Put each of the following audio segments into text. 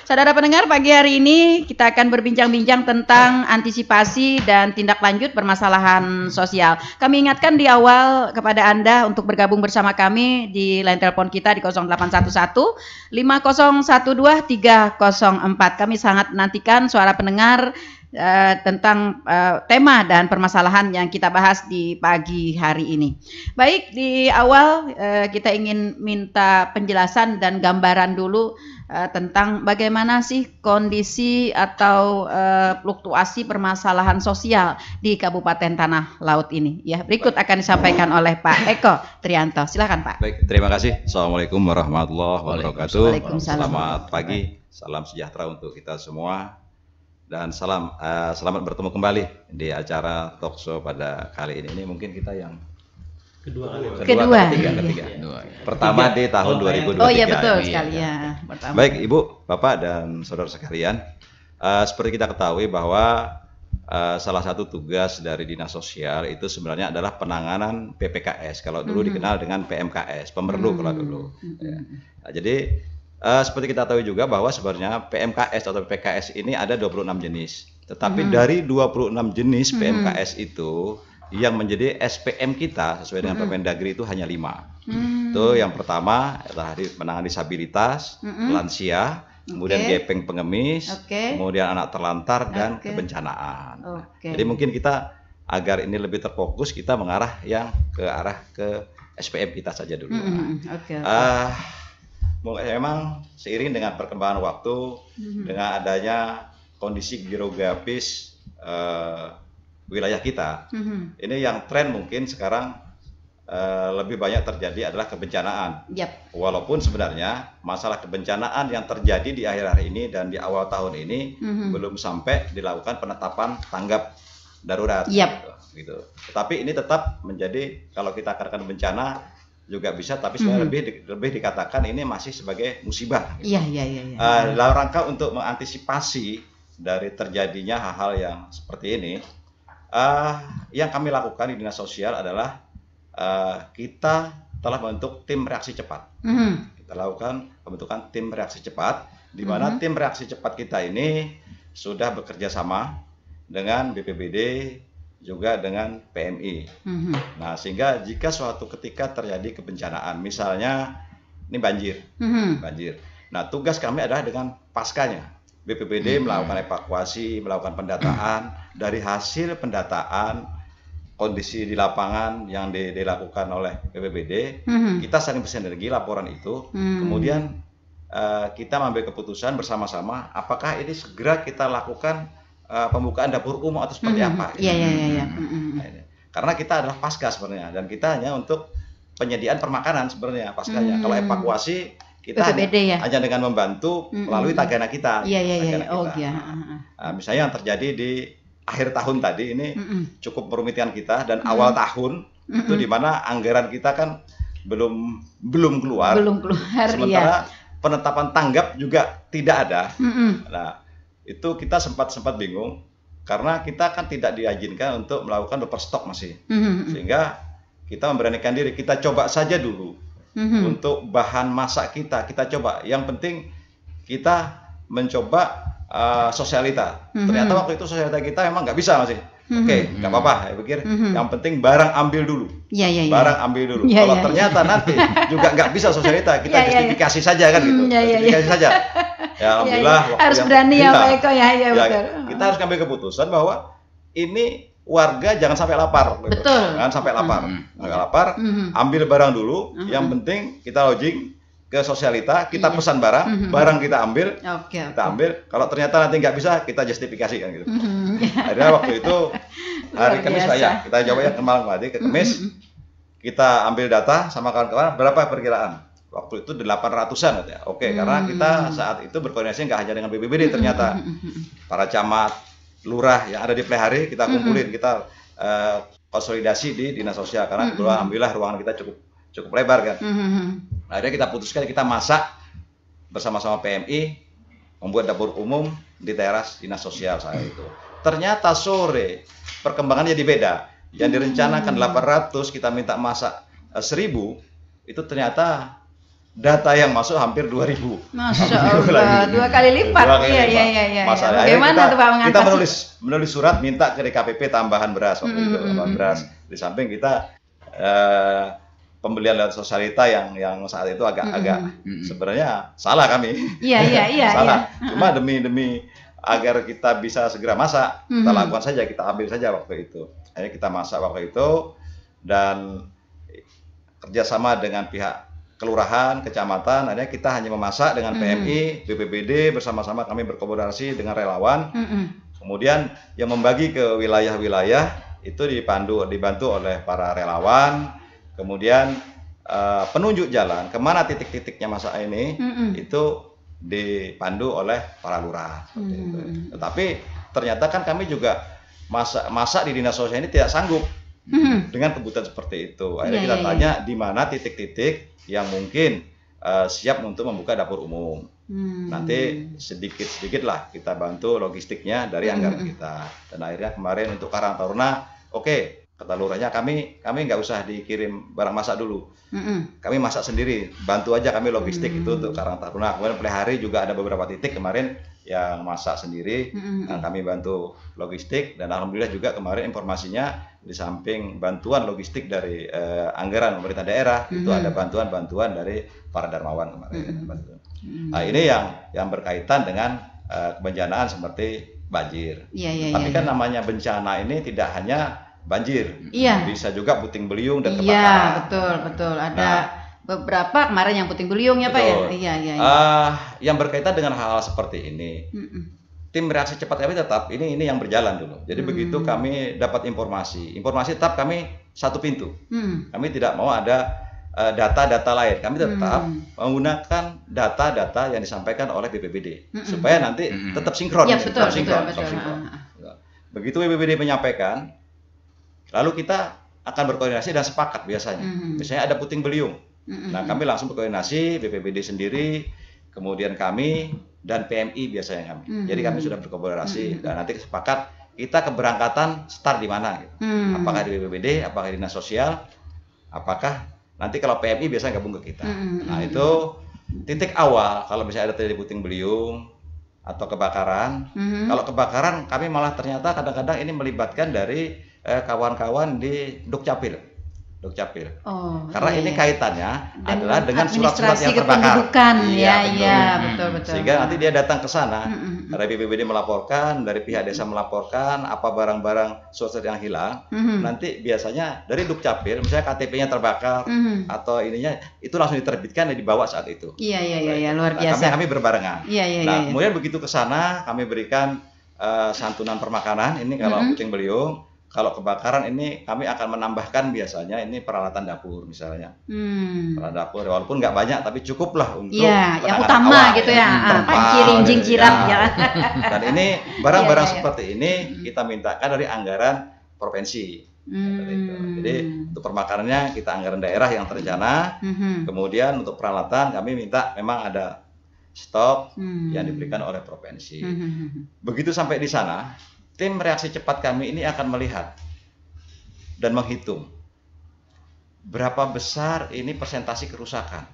Saudara pendengar, pagi hari ini kita akan berbincang-bincang tentang antisipasi dan tindak lanjut permasalahan sosial. Kami ingatkan di awal kepada Anda untuk bergabung bersama kami di line telepon kita di 0811 5012 304. Kami sangat menantikan suara pendengar tentang tema dan permasalahan yang kita bahas di pagi hari ini. Baik, di awal kita ingin minta penjelasan dan gambaran dulu tentang bagaimana sih kondisi atau fluktuasi permasalahan sosial di Kabupaten Tanah Laut ini. Ya, berikut akan disampaikan oleh Pak Eko Trianto. Silakan Pak. Baik, terima kasih. Assalamualaikum warahmatullahi wabarakatuh. Waalaikumsalam. Selamat pagi, salam sejahtera untuk kita semua. Dan selamat bertemu kembali di acara talk show pada kali ini. Ini mungkin kita yang kedua. Ketiga. Pertama di tahun 2023. Oh iya, betul sekali ya. Pertama. Baik Ibu, Bapak dan saudara sekalian, seperti kita ketahui bahwa salah satu tugas dari Dinas Sosial itu sebenarnya adalah penanganan PPKS. Kalau dulu dikenal dengan PMKS, pemerlu kalau dulu. Ya. Nah, jadi seperti kita tahu juga bahwa sebenarnya PMKS atau PPKS ini ada 26 jenis. Tetapi dari 26 jenis PMKS itu yang menjadi SPM kita sesuai dengan Permendagri itu hanya 5. Itu yang pertama adalah penanganan disabilitas, lansia, kemudian gepeng pengemis, kemudian anak terlantar dan kebencanaan. Jadi mungkin kita agar ini lebih terfokus kita mengarah yang ke arah ke SPM kita saja dulu. Memang seiring dengan perkembangan waktu, dengan adanya kondisi geografis wilayah kita, ini yang tren mungkin sekarang lebih banyak terjadi adalah kebencanaan. Walaupun sebenarnya masalah kebencanaan yang terjadi di akhir hari ini dan di awal tahun ini belum sampai dilakukan penetapan tanggap darurat. Gitu. Tetapi ini tetap menjadi, kalau kita katakan bencana juga bisa, tapi sebenarnya lebih dikatakan ini masih sebagai musibah. Gitu. Dalam rangka untuk mengantisipasi dari terjadinya hal-hal yang seperti ini, yang kami lakukan di Dinas Sosial adalah kita telah membentuk tim reaksi cepat. Kita lakukan pembentukan tim reaksi cepat, di mana tim reaksi cepat kita ini sudah bekerja sama dengan BPBD, juga dengan PMI. Nah, sehingga jika suatu ketika terjadi kebencanaan, misalnya ini banjir. Nah, tugas kami adalah dengan paskanya. BPBD melakukan evakuasi, melakukan pendataan. Dari hasil pendataan kondisi di lapangan yang dilakukan oleh BPBD, kita saling bersinergi laporan itu. Kemudian kita mengambil keputusan bersama-sama apakah ini segera kita lakukan pembukaan dapur umum atau seperti apa. Karena kita adalah pasca sebenarnya, dan kita hanya untuk penyediaan permakanan sebenarnya paskanya. Kalau evakuasi kita hanya dengan membantu melalui tagana kita. Nah, misalnya yang terjadi di akhir tahun tadi ini cukup merumitkan kita, dan awal tahun itu di mana anggaran kita kan belum keluar. Sementara penetapan tanggap juga tidak ada. Nah, itu kita sempat bingung karena kita kan tidak diizinkan untuk melakukan buffer stok masih, sehingga kita memberanikan diri, kita coba saja dulu untuk bahan masak kita coba. Yang penting kita mencoba sosialita. Ternyata waktu itu sosialita kita memang nggak bisa masih. Nggak apa-apa, saya pikir yang penting barang ambil dulu. Barang ambil dulu. Kalau ternyata nanti juga nggak bisa sosialita, kita justifikasi saja kan gitu. Justifikasi saja. Ya, alhamdulillah. Harus berani ya Pak Eko ya. Kita harus ambil keputusan bahwa ini warga jangan sampai lapar. Betul. Jangan sampai lapar. Nggak lapar, ambil barang dulu. Yang penting kita lodging ke sosialita, kita pesan barang kita ambil, kita ambil. Kalau ternyata nanti nggak bisa, kita justifikasi kan gitu. Akhirnya waktu itu hari Kamis lah ya, kita jawabnya kemarin ke Kamis, kita ambil data sama kawan-kawan berapa perkiraan. Waktu itu 800-an ya. Karena kita saat itu berkoordinasi nggak hanya dengan BPBD, ternyata para camat, lurah yang ada di Plehari kita kumpulin, kita konsolidasi di Dinas Sosial karena alhamdulillah ruangan kita cukup lebar kan. Akhirnya kita putuskan kita masak bersama-sama PMI, membuat dapur umum di teras Dinas Sosial saat itu. Ternyata sore perkembangannya jadi beda. Yang direncanakan 800 kita minta masak 1000, itu ternyata data yang masuk hampir 2.000. Masya Allah, 2 kali lipat. Iya. Masalahnya bagaimana tuh Pak mengatasi? Kita menulis surat minta ke DKPP tambahan beras waktu itu, tambahan beras. Di samping kita pembelian lewat sosialita yang saat itu agak sebenarnya salah kami. Iya. Salah. Cuma demi agar kita bisa segera masak, kita lakukan saja, kita ambil saja waktu itu. Akhirnya kita masak waktu itu dan kerjasama dengan pihak kelurahan, kecamatan. Akhirnya kita hanya memasak dengan PMI, BPBD bersama-sama kami berkolaborasi dengan relawan. Kemudian yang membagi ke wilayah-wilayah itu dibantu oleh para relawan. Kemudian penunjuk jalan kemana titik-titiknya masak ini itu dipandu oleh para lurah. Tetapi ternyata kan kami juga masak di dinas sosial ini tidak sanggup dengan kebutuhan seperti itu. Akhirnya kita tanya di mana titik-titik yang mungkin siap untuk membuka dapur umum. Nanti sedikit-sedikit lah kita bantu logistiknya dari anggaran kita. Dan akhirnya kemarin untuk Karang Taruna, oke, kata lurahnya kami nggak usah dikirim barang masak dulu. Kami masak sendiri, bantu aja kami logistik itu untuk Karang Taruna. Kemudian pelihari juga ada beberapa titik kemarin yang masak sendiri, kami bantu logistik. Dan alhamdulillah juga kemarin informasinya di samping bantuan logistik dari anggaran pemerintah daerah, itu ada bantuan dari para dermawan kemarin. Nah, ini yang berkaitan dengan kebencanaan seperti banjir. Tapi kan namanya bencana ini tidak hanya banjir, bisa juga puting beliung dan kebakaran. Iya, betul. Ada beberapa kemarin yang puting beliung ya Pak ya. Iya. Yang berkaitan dengan hal-hal seperti ini, tim reaksi cepat kami tetap ini yang berjalan dulu. Jadi begitu kami dapat informasi tetap kami satu pintu. Kami tidak mau ada data-data lain. Kami tetap menggunakan data-data yang disampaikan oleh BPBD supaya nanti tetap sinkron. Betul. Begitu BPBD menyampaikan, lalu kita akan berkoordinasi dan sepakat biasanya. Misalnya ada puting beliung. Nah, kami langsung berkoordinasi, BPBD sendiri, kemudian kami, dan PMI biasanya kami. Jadi kami sudah berkolaborasi, dan nanti sepakat kita keberangkatan start di mana. Gitu. Apakah di BPBD, apakah di Dinas Sosial, apakah nanti kalau PMI biasanya gabung ke kita. Nah, itu titik awal, kalau misalnya ada terjadi puting beliung, atau kebakaran. Kalau kebakaran, kami malah ternyata kadang-kadang ini melibatkan dari kawan-kawan di Dukcapil. Karena ini kaitannya adalah dengan surat-surat yang terbakar. Betul. Sehingga nanti dia datang ke sana, dari BPBD melaporkan, dari pihak desa melaporkan apa barang-barang surat yang hilang. Nanti biasanya dari Dukcapil, misalnya KTP-nya terbakar atau ininya, itu langsung diterbitkan dan dibawa saat itu. Iya, luar biasa. Kami berbarengan. Nah, kemudian begitu ke sana, kami berikan santunan permakanan. Ini kalau puting beliung. Kalau kebakaran ini kami akan menambahkan biasanya ini peralatan dapur misalnya. Peralatan dapur walaupun nggak banyak tapi cukup lah untuk yang utama awal, gitu ya. Panci, rinjing, cirap ya. Dan ini barang-barang seperti ini kita mintakan dari anggaran provinsi. Jadi untuk permakanannya kita anggaran daerah yang terencana. Kemudian untuk peralatan kami minta memang ada stok yang diberikan oleh provinsi. Begitu sampai di sana, tim reaksi cepat kami ini akan melihat dan menghitung berapa besar ini persentase kerusakan.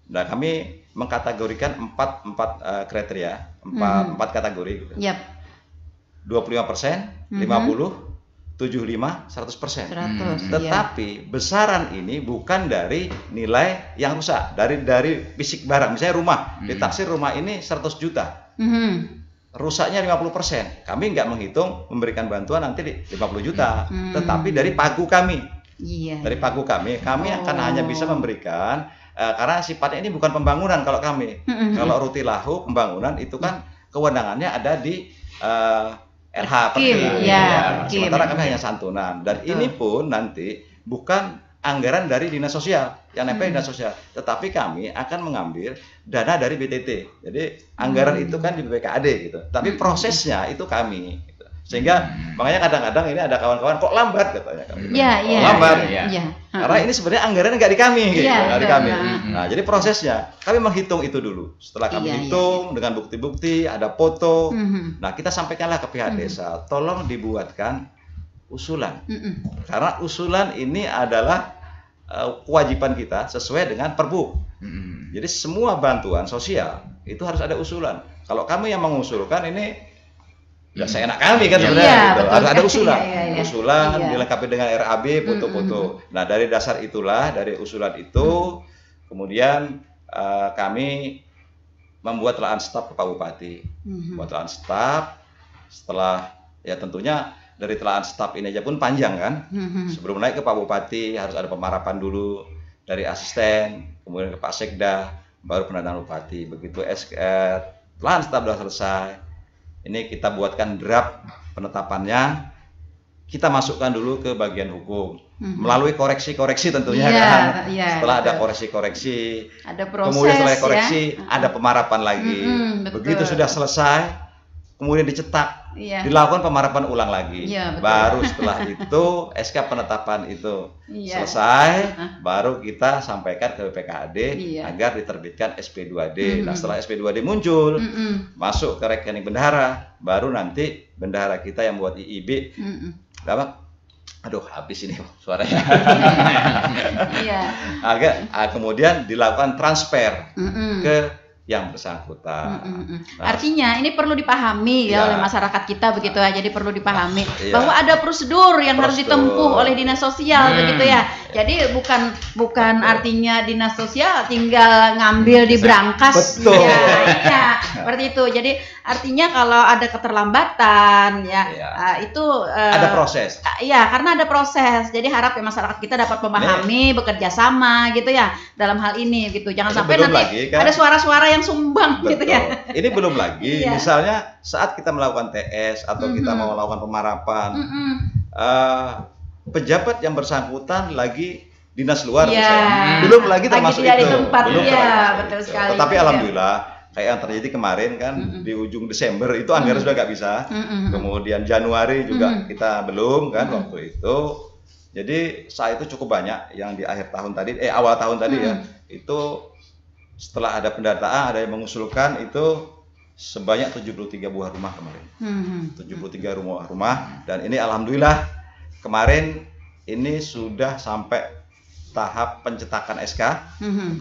Nah, kami mengkategorikan empat kriteria, empat kategori. Gitu. 25%, 50%, 75, 100%. Tetapi besaran ini bukan dari nilai yang rusak, dari fisik barang. Misalnya rumah, ditaksir rumah ini 100 juta. Rusaknya 50%. Kami nggak menghitung memberikan bantuan nanti 50 juta, tetapi dari pagu kami. Dari pagu kami akan hanya bisa memberikan karena sifatnya ini bukan pembangunan kalau kami. Kalau rutilahu pembangunan itu kan kewenangannya ada di RH sementara kami hanya santunan. Dan ini pun nanti bukan anggaran dari dinas sosial yang nempel dinas sosial, tetapi kami akan mengambil dana dari BTT. Jadi anggaran itu kan di BPKAD gitu, tapi prosesnya itu kami. Gitu. Sehingga makanya kadang-kadang ini ada kawan-kawan kok lambat katanya. Lambat. Karena ini sebenarnya anggaran nggak di kami, gitu, nggak di kami. Nah, jadi prosesnya kami menghitung itu dulu. Setelah kami hitung dengan bukti-bukti, ada foto. Nah, kita sampaikanlah ke pihak desa, tolong dibuatkan usulan. Karena usulan ini adalah kewajiban kita sesuai dengan Perbu. Jadi semua bantuan sosial itu harus ada usulan. Kalau kami yang mengusulkan ini ya seenak kami kan sebenarnya, gitu. Harus ada usulan, usulan dilengkapi dengan RAB, foto-foto. Nah dari dasar itulah, dari usulan itu, kemudian kami membuat telaan staf ke Pak Bupati, buat telaan staf. Setelah ya tentunya dari telaan staf ini aja pun panjang kan. Sebelum naik ke Pak Bupati harus ada pemarapan dulu dari asisten, kemudian ke Pak Sekda, baru penandatangan Bupati. Begitu telaan staf sudah selesai, ini kita buatkan draft penetapannya, kita masukkan dulu ke bagian hukum melalui koreksi-koreksi tentunya kan. Setelah ada koreksi-koreksi, ada proses, kemudian setelah koreksi ada pemarapan lagi. Begitu sudah selesai, kemudian dicetak, dilakukan pemarapan ulang lagi. Baru setelah itu SK penetapan itu selesai, baru kita sampaikan ke BPKAD agar diterbitkan SP2D. Nah setelah SP2D muncul, masuk ke rekening bendahara, baru nanti bendahara kita yang buat IIB, aduh habis ini suaranya. Kemudian dilakukan transfer ke yang bersangkutan. Nah, artinya ini perlu dipahami oleh masyarakat kita begitu ya. Jadi perlu dipahami bahwa ada prosedur yang harus ditempuh oleh dinas sosial begitu ya. Jadi bukan artinya dinas sosial tinggal ngambil di brankas. Seperti itu. Jadi artinya kalau ada keterlambatan itu ada proses. Iya, karena ada proses. Jadi harap ya masyarakat kita dapat memahami, bekerja sama gitu ya dalam hal ini gitu. Jangan sampai nanti lagi, kan? Ada suara-suara yang sumbang gitu ya. Ini belum lagi, misalnya saat kita melakukan TS atau kita mau melakukan pemarapan, pejabat yang bersangkutan lagi dinas luar misalnya, belum lagi termasuk itu. Belum betul sekali. Tetapi alhamdulillah kayak yang terjadi kemarin kan di ujung Desember itu anggaran sudah nggak bisa. Kemudian Januari juga kita belum kan waktu itu. Jadi saat itu cukup banyak yang di akhir tahun tadi, awal tahun tadi ya, itu setelah ada pendataan, ada yang mengusulkan itu sebanyak 73 buah rumah kemarin. 73 rumah, dan ini alhamdulillah kemarin ini sudah sampai tahap pencetakan SK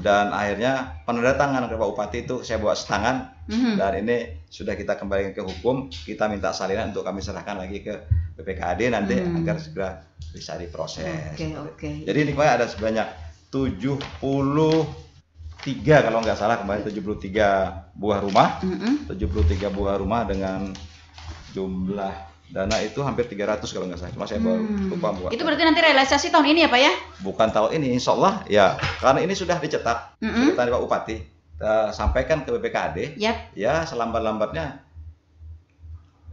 dan akhirnya penandatangan ke Pak Bupati itu saya buat setangan dan ini sudah kita kembalikan ke hukum, kita minta salinan untuk kami serahkan lagi ke BPKAD nanti agar segera bisa diproses. Jadi ini ada sebanyak 73 kalau nggak salah kemarin 73 buah rumah, 73 buah rumah dengan jumlah dana itu hampir 300 kalau nggak salah, cuma saya baru lupa buat. Itu berarti nanti realisasi tahun ini ya Pak ya? Bukan tahun ini, insya Allah ya, karena ini sudah dicetak, sudah Pak Bupati, kita sampaikan ke BPKAD, ya selambat-lambatnya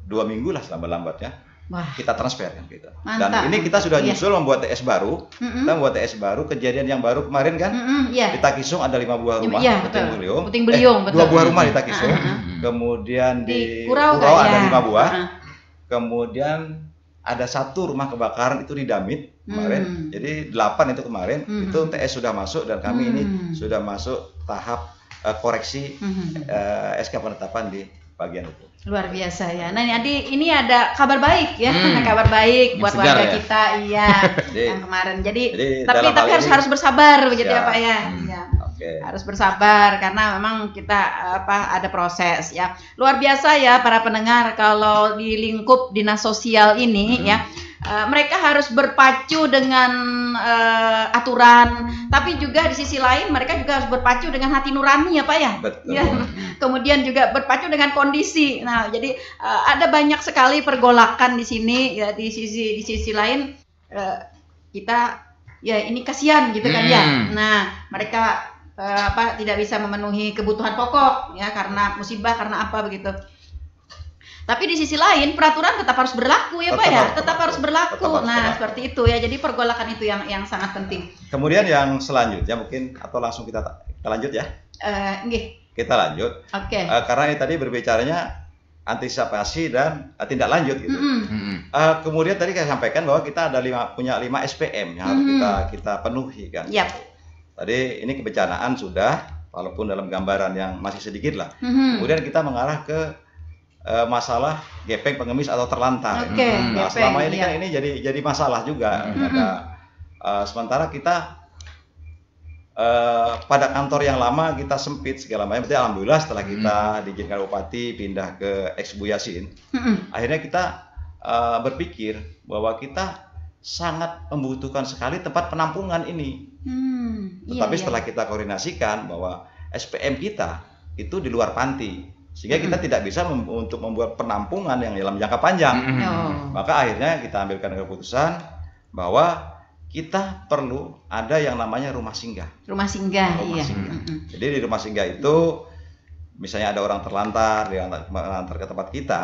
2 minggu lah selambat-lambatnya. Kita transfer kan kita. Dan ini kita sudah nyusul membuat TS baru. Kita membuat TS baru, kejadian yang baru kemarin kan. Di Takisung ada 5 buah rumah, Puting Beliung. 2 buah rumah di Takisung. Kemudian di Kurau ada 5 buah. Kemudian ada 1 rumah kebakaran itu di Damit kemarin. Jadi 8 itu kemarin. Itu TS sudah masuk dan kami ini sudah masuk tahap koreksi SK penetapan di bagian hukum. Luar biasa ya. Nah ini ada kabar baik ya, kabar baik buat warga kita yang kemarin. Jadi tapi harus bersabar begitu ya Pak ya. Harus bersabar karena memang kita ada proses ya. Luar biasa ya para pendengar, kalau di lingkup dinas sosial ini ya. Mereka harus berpacu dengan aturan, tapi juga di sisi lain mereka juga harus berpacu dengan hati nurani ya Pak ya. Betul. Ya. Kemudian juga berpacu dengan kondisi. Nah, jadi ada banyak sekali pergolakan di sini ya, di sisi lain kita ya ini kasihan gitu kan ya. Nah, mereka tidak bisa memenuhi kebutuhan pokok ya karena musibah, karena apa begitu. Tapi di sisi lain peraturan tetap harus berlaku ya Pak ya, tetap harus berlaku. Nah seperti itu ya, jadi pergolakan itu yang sangat penting. Kemudian yang selanjutnya mungkin atau langsung kita lanjut ya? Kita lanjut. Karena ini tadi berbicaranya antisipasi dan tindak lanjut gitu. Kemudian tadi saya sampaikan bahwa kita ada punya 5 SPM yang harus kita penuhi kan. Tadi ini kebencanaan sudah, walaupun dalam gambaran yang masih sedikit lah. Kemudian kita mengarah ke masalah gepeng, pengemis atau terlantar. Nah, selama ini kan ini jadi masalah juga. Sementara kita pada kantor yang lama kita sempit segala macam. Tapi alhamdulillah setelah kita diizinkan Bupati pindah ke ex Bu Yasin, akhirnya kita berpikir bahwa kita sangat membutuhkan sekali tempat penampungan ini. Tetapi setelah kita koordinasikan bahwa SPM kita itu di luar panti, sehingga kita tidak bisa untuk membuat penampungan yang dalam jangka panjang. Maka akhirnya kita ambilkan keputusan bahwa kita perlu ada yang namanya rumah singgah. Rumah singgah. Jadi di rumah singgah itu misalnya ada orang terlantar, dia mengantar ke tempat kita.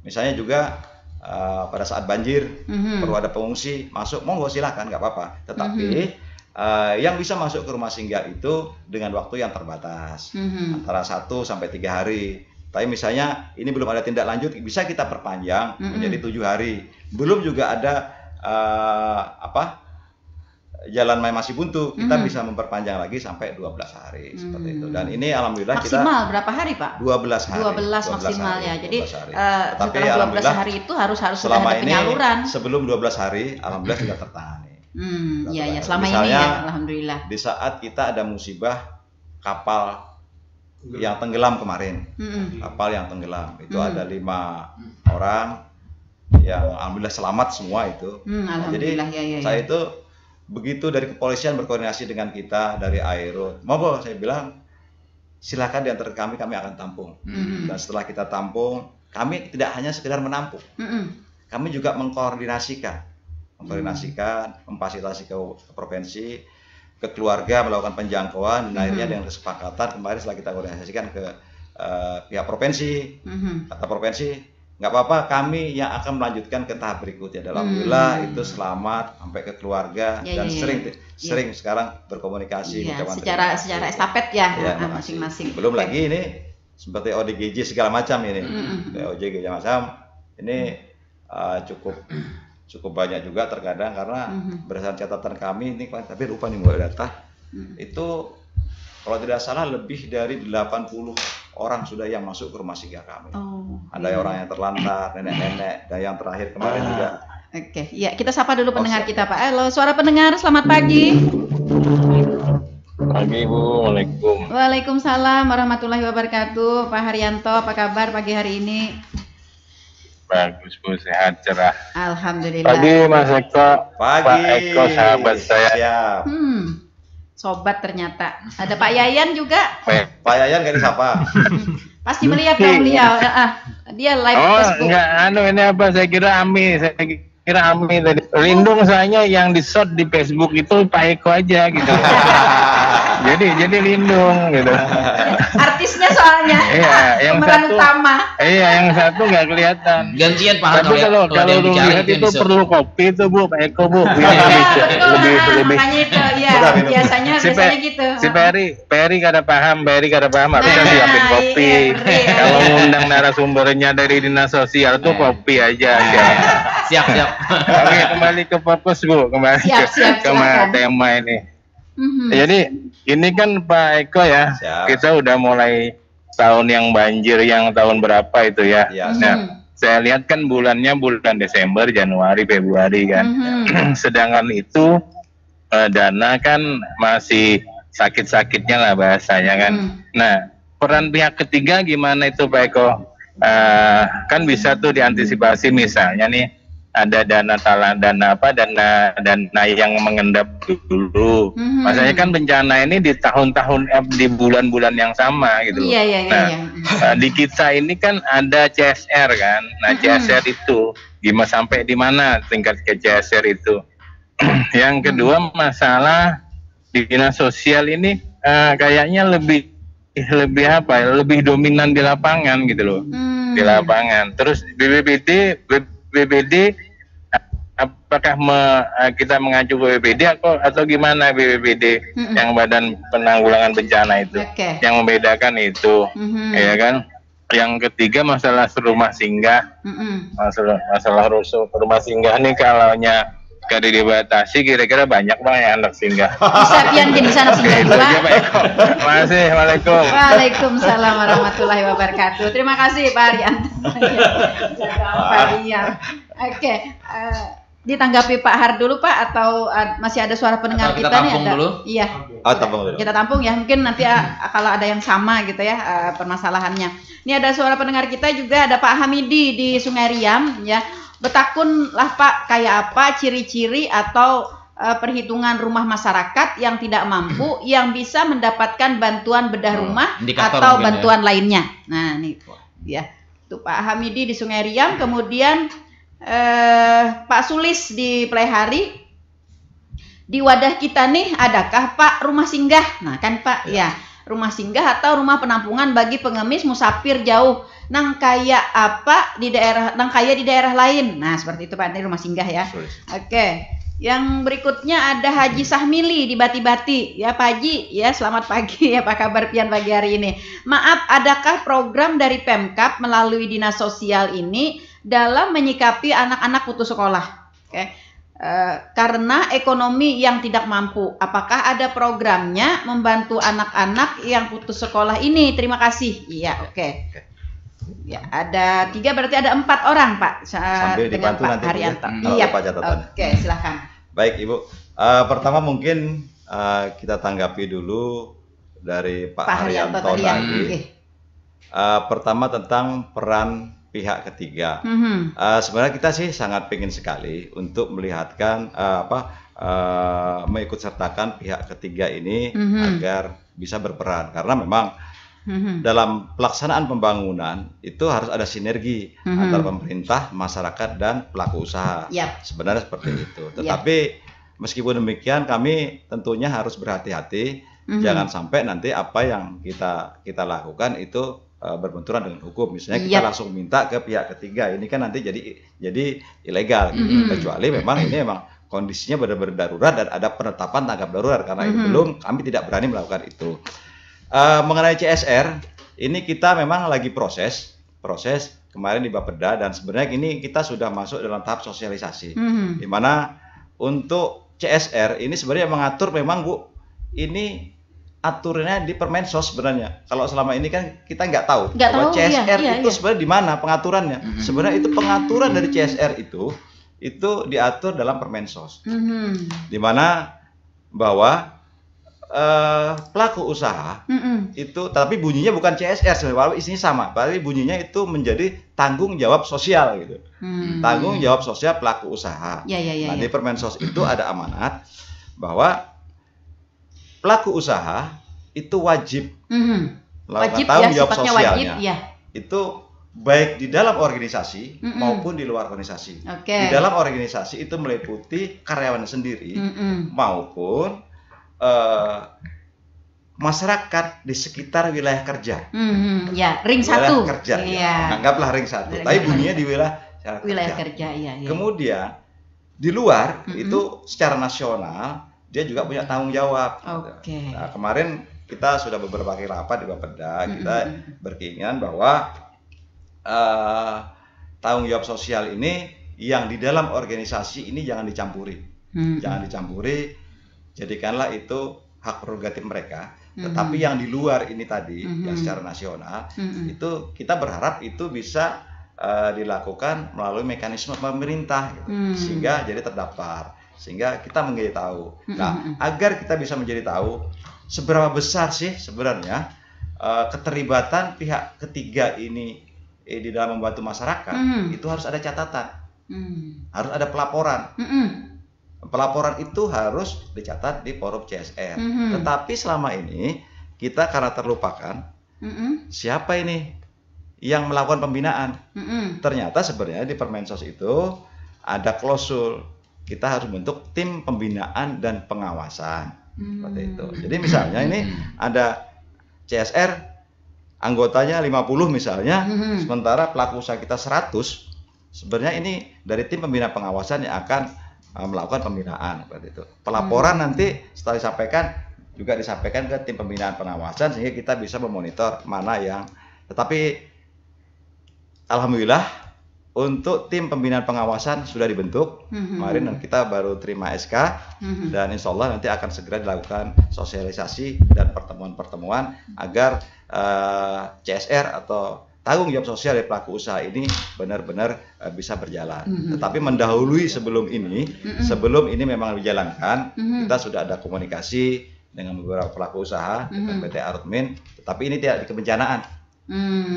Misalnya juga pada saat banjir perlu ada pengungsi masuk, monggo silahkan, nggak apa-apa. Tetapi yang bisa masuk ke rumah singgah itu dengan waktu yang terbatas, antara 1 sampai 3 hari. Tapi misalnya ini belum ada tindak lanjut, bisa kita perpanjang menjadi 7 hari. Belum juga ada jalan masih buntu, kita bisa memperpanjang lagi sampai 12 hari seperti itu. Dan ini alhamdulillah maksimal kita berapa hari, Pak? 12 hari. 12 maksimal ya. Jadi tapi setelah 12 hari itu harus sudah ada penyaluran. Sebelum 12 hari alhamdulillah sudah tertangani. Iya, selama ini ya alhamdulillah. Di saat kita ada musibah kapal yang tenggelam kemarin. Kapal yang tenggelam itu ada 5 orang yang alhamdulillah selamat semua itu. Alhamdulillah. Jadi saya itu begitu dari kepolisian berkoordinasi dengan kita dari Aero, monggo saya bilang silakan diantar kami akan tampung. Dan setelah kita tampung, kami tidak hanya sekedar menampung, kami juga mengkoordinasikan, memfasilitasi ke provinsi, ke keluarga melakukan penjangkauan, dan akhirnya dengan kesepakatan kemarin setelah kita koordinasikan ke pihak provinsi, kata provinsi nggak apa-apa, kami yang akan melanjutkan ke tahap berikutnya. Alhamdulillah itu selamat sampai ke keluarga dan sering sekarang berkomunikasi secara estafet ya masing-masing. Belum lagi ini seperti ODGJ segala macam ini, ODGJ macam ini cukup banyak juga terkadang karena berdasarkan catatan kami ini, tapi lupa nih buat data itu kalau tidak salah lebih dari 80 orang sudah yang masuk ke rumah singgah kami. Ada orang yang terlantar, nenek-nenek, dan yang terakhir kemarin juga. Oke, ya kita sapa dulu pendengar kita, Pak. Halo, suara pendengar, selamat pagi. Pagi, Bu. Waalaikumsalam. Waalaikumsalam warahmatullahi wabarakatuh. Pak Haryanto, apa kabar pagi hari ini? Bagus, Bu, sehat, cerah. Alhamdulillah. Pagi, Mas Eko. Pagi. Pak Eko, sahabat saya. Siap. Sobat ternyata. Ada Pak Yayan juga. Pak Yayan gak disapa. Pasti melihat dong beliau. Dia live Facebook. Enggak, ini apa? Saya kira Ami tadi. Lindung soalnya yang di-shot di Facebook itu Pak Eko aja gitu. jadi Lindung gitu. Artisnya soalnya. Iya, yang pemeran satu utama. Iya, yang satu nggak kelihatan. Gantian Pak Tapi kalau lu lihat itu perlu kopi itu, Bu, Pak Eko, Bu. Lebih. Makanya itu ya, biasanya gitu. Si Peri kada paham harusnya siapin kopi. Kalau ngundang narasumbernya dari dinas sosial tuh kopi aja. Siap. Oke, kembali ke fokus, Bu. Siap, ke tema ini. Jadi ini kan Pak Eko ya, kita udah mulai tahun yang banjir yang tahun berapa itu ya. Nah, saya lihat kan bulannya bulan Desember, Januari, Februari kan. Sedangkan itu dana kan masih sakit-sakitnya lah bahasanya kan. Nah, peran pihak ketiga gimana itu Pak Eko? Kan bisa tuh diantisipasi misalnya nih ada dana yang mengendap dulu. Maksudnya kan bencana ini di tahun-tahun di bulan-bulan yang sama gitu. Nah, di kita ini kan ada CSR kan. Nah, CSR itu gimana sampai di mana tingkat ke CSR itu? Yang kedua masalah di dinas sosial ini kayaknya lebih lebih dominan di lapangan gitu loh. Di lapangan. Terus BPBD apakah kita mengacu ke BPBD atau gimana BPBD yang Badan Penanggulangan Bencana itu yang membedakan itu ya kan. Yang ketiga masalah rumah singgah. Masalah rumah singgah nih kalaunya kada dibatasi kira-kira banyak Bang yang anak singgah. Bisa pian jadi sana singgah juga. Masih, Waalaikumsalam. Waalaikumsalam warahmatullahi wabarakatuh. Terima kasih Pak Aryan. Oke, ditanggapi Pak Har dulu Pak, atau masih ada suara pendengar kita nih? Ada. Dulu. Iya. Tampung dulu. Kita tampung ya, mungkin nanti kalau ada yang sama gitu ya permasalahannya. Ini ada suara pendengar kita juga, ada Pak Hamidi di Sungai Riam ya. Betakun lah Pak, kayak apa ciri-ciri atau perhitungan rumah masyarakat yang tidak mampu yang bisa mendapatkan bantuan bedah rumah atau bantuan lainnya. Nah, nih ya. Itu Pak Hamidi di Sungai Riam, kemudian Pak Sulis di Plehari. Di wadah kita nih, adakah Pak rumah singgah? Nah kan Pak, ya rumah singgah atau rumah penampungan bagi pengemis musafir jauh. Nang kaya apa di daerah, nang kaya di daerah lain. Nah seperti itu Pak, ini rumah singgah ya. Oke. Yang berikutnya ada Haji Sahmili di Bati-Bati. Ya Pak Haji, ya selamat pagi. Apa kabar pian pagi hari ini? Maaf, adakah program dari Pemkab melalui Dinas Sosial ini dalam menyikapi anak-anak putus sekolah? Oke. Karena ekonomi yang tidak mampu, apakah ada programnya membantu anak-anak yang putus sekolah ini? Terima kasih. Iya, oke. Ya, ada 3, berarti ada 4 orang Pak. Sambil dengan dibantu Pak nanti Haryanto. Iya. Oke, silakan. Baik Ibu. Pertama mungkin kita tanggapi dulu dari Pak Haryanto tadi. Pertama tentang peran pihak ketiga. Sebenarnya kita sih sangat ingin sekali untuk melihatkan mengikut sertakan pihak ketiga ini agar bisa berperan, karena memang dalam pelaksanaan pembangunan itu harus ada sinergi antara pemerintah, masyarakat dan pelaku usaha. Sebenarnya seperti itu. Tetapi meskipun demikian kami tentunya harus berhati-hati, jangan sampai nanti apa yang kita lakukan itu berbenturan dengan hukum. Misalnya kita langsung minta ke pihak ketiga, ini kan nanti jadi ilegal gitu. Kecuali memang ini memang kondisinya benar-benar darurat dan ada penetapan tanggap darurat, karena itu belum, kami tidak berani melakukan itu. Mengenai CSR ini kita memang lagi proses kemarin di Bapeda, dan sebenarnya ini kita sudah masuk dalam tahap sosialisasi, di mana untuk CSR ini sebenarnya mengatur memang Bu, ini aturannya di Permensos sebenarnya. Kalau selama ini kan kita nggak tahu bahwa CSR itu sebenarnya di mana pengaturannya. Sebenarnya itu pengaturan dari CSR itu diatur dalam Permensos. Di mana bahwa pelaku usaha itu, tapi bunyinya bukan CSR sebenarnya, isinya sama, tapi bunyinya itu menjadi tanggung jawab sosial gitu. Tanggung jawab sosial pelaku usaha. Nah, di Permensos itu ada amanat bahwa pelaku usaha itu wajib melakukan tanggung jawab sosialnya. Itu baik di dalam organisasi maupun di luar organisasi. Di dalam organisasi itu meliputi karyawan sendiri maupun masyarakat di sekitar wilayah kerja. Ring 1. Kerja. Anggaplah ring 1. Tapi bunyinya di wilayah kerja. Kemudian di luar itu secara nasional dia juga punya tanggung jawab. Nah, kemarin kita sudah beberapa kali rapat di Bapeda, kita berkeinginan bahwa tanggung jawab sosial ini yang di dalam organisasi ini jangan dicampuri. Jangan dicampuri, jadikanlah itu hak prerogatif mereka. Tetapi yang di luar ini tadi, yang secara nasional, itu kita berharap itu bisa dilakukan melalui mekanisme pemerintah, gitu, sehingga jadi terdaftar. Sehingga kita menjadi tahu. Nah, agar kita bisa menjadi tahu seberapa besar sih sebenarnya keterlibatan pihak ketiga ini di dalam membantu masyarakat, itu harus ada catatan, harus ada pelaporan. Pelaporan itu harus dicatat di forum CSR. Tetapi selama ini kita karena terlupakan, siapa ini yang melakukan pembinaan? Ternyata sebenarnya di Permensos itu ada klausul. Kita harus bentuk tim pembinaan dan pengawasan. Seperti itu. Jadi misalnya ini ada CSR, anggotanya 50 misalnya, sementara pelaku usaha kita 100, sebenarnya ini dari tim pembinaan pengawasan yang akan melakukan pembinaan. Seperti itu. Pelaporan nanti setelah juga disampaikan ke tim pembinaan pengawasan, sehingga kita bisa memonitor mana yang. Tetapi alhamdulillah untuk tim pembinaan pengawasan sudah dibentuk kemarin, dan kita baru terima SK, dan insya Allah nanti akan segera dilakukan sosialisasi dan pertemuan-pertemuan agar CSR atau tanggung jawab sosial dari pelaku usaha ini benar-benar bisa berjalan. Tetapi mendahului sebelum ini memang dijalankan, kita sudah ada komunikasi dengan beberapa pelaku usaha, dengan PT Arutmin, tetapi ini tidak di kebencanaan.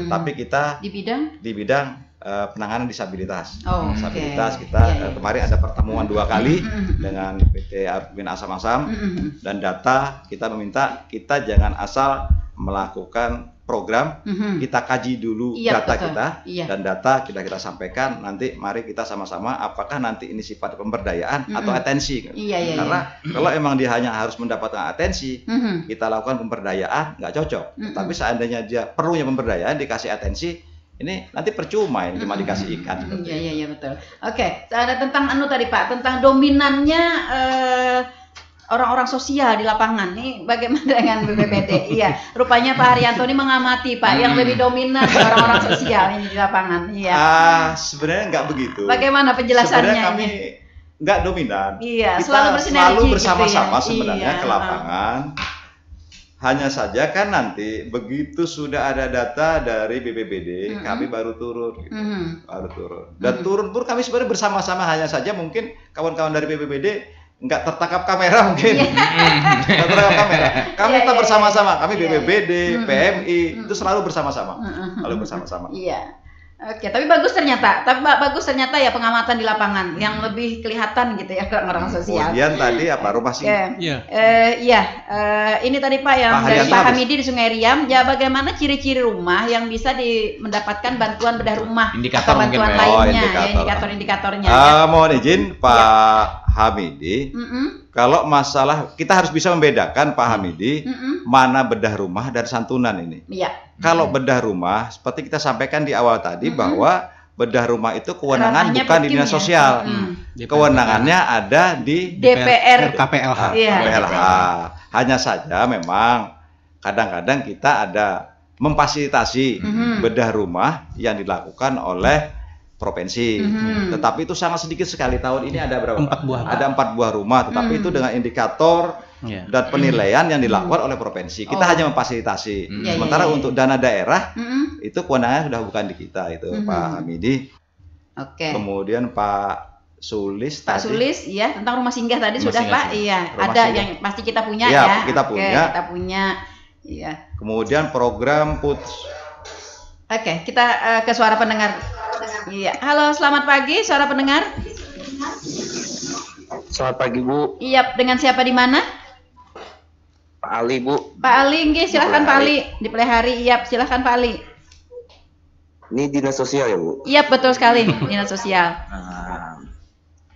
Tetapi kita di bidang penanganan disabilitas. Disabilitas kita kemarin ada pertemuan 2 kali dengan PT Arutmin Asam-Asam, dan data kita meminta kita jangan asal melakukan program, kita kaji dulu data kita, dan data kita sampaikan, nanti mari kita sama-sama apakah nanti ini sifat pemberdayaan atau atensi. Karena kalau emang dia hanya harus mendapatkan atensi, kita lakukan pemberdayaan, nggak cocok. Tapi seandainya dia perlunya pemberdayaan, dikasih atensi, ini nanti percuma, ini cuma dikasih ikan. Iya betul. Oke, ada tentang tadi Pak, tentang dominannya orang-orang sosial di lapangan nih, bagaimana dengan BPPT? Iya, rupanya Pak Haryanto ini mengamati Pak yang lebih dominan orang-orang sosial ini di lapangan. Iya. Sebenarnya nggak begitu. Bagaimana penjelasannya? Sebenarnya kami nggak dominan. Iya, kita selalu bersama-sama gitu sebenarnya ke lapangan. Hanya saja kan nanti begitu sudah ada data dari BPBD, kami baru turun, gitu. Baru turun. Dan turun pun kami sebenarnya bersama-sama, hanya saja mungkin kawan-kawan dari BPBD nggak tertangkap kamera mungkin. Nggak tertangkap kamera. Kami tetap bersama-sama, kami BPBD, PMI itu selalu bersama-sama, Iya. Oke, tapi bagus ternyata. Ya pengamatan di lapangan yang lebih kelihatan gitu ya orang-orang sosial. Kemudian tadi apa rumah singgah? Ini tadi Pak yang dari Pak Hamidi di Sungai Riam. Ya, bagaimana ciri-ciri rumah yang bisa mendapatkan bantuan bedah rumah indikator atau bantuan lainnya, indikator-indikatornya. Mohon izin Pak Hamidi. Kalau masalah kita harus bisa membedakan Pak Hamidi mana bedah rumah dan santunan ini. Kalau bedah rumah seperti kita sampaikan di awal tadi bahwa bedah rumah itu kewenangan bukan di dinas sosial. Kewenangannya ada di DPR KPLH. KPLH. Hanya saja memang kadang-kadang kita ada memfasilitasi bedah rumah yang dilakukan oleh provinsi, tetapi itu sangat sedikit sekali. Tahun ini ada berapa? 4 buah. Ada 4 buah rumah, tetapi itu dengan indikator dan penilaian yang dilakukan oleh provinsi. Kita hanya memfasilitasi. Sementara untuk dana daerah itu kewenangannya sudah bukan di kita, itu Pak Hamidi. Kemudian Pak Sulis Sulis, iya, tentang rumah singgah tadi sudah Pak. Iya, ada yang pasti kita punya kita punya. Kita punya. Iya. Kemudian program kita ke suara pendengar. Iya, halo, selamat pagi, suara pendengar. Selamat pagi Bu. Iya, dengan siapa di mana? Pak Ali Bu. Pak Ali, nggih, silakan Pak Ali. Di Pelihari, iya, silakan Pak Ali. Ini dinas sosial ya Bu? Iya, betul sekali, dinas sosial.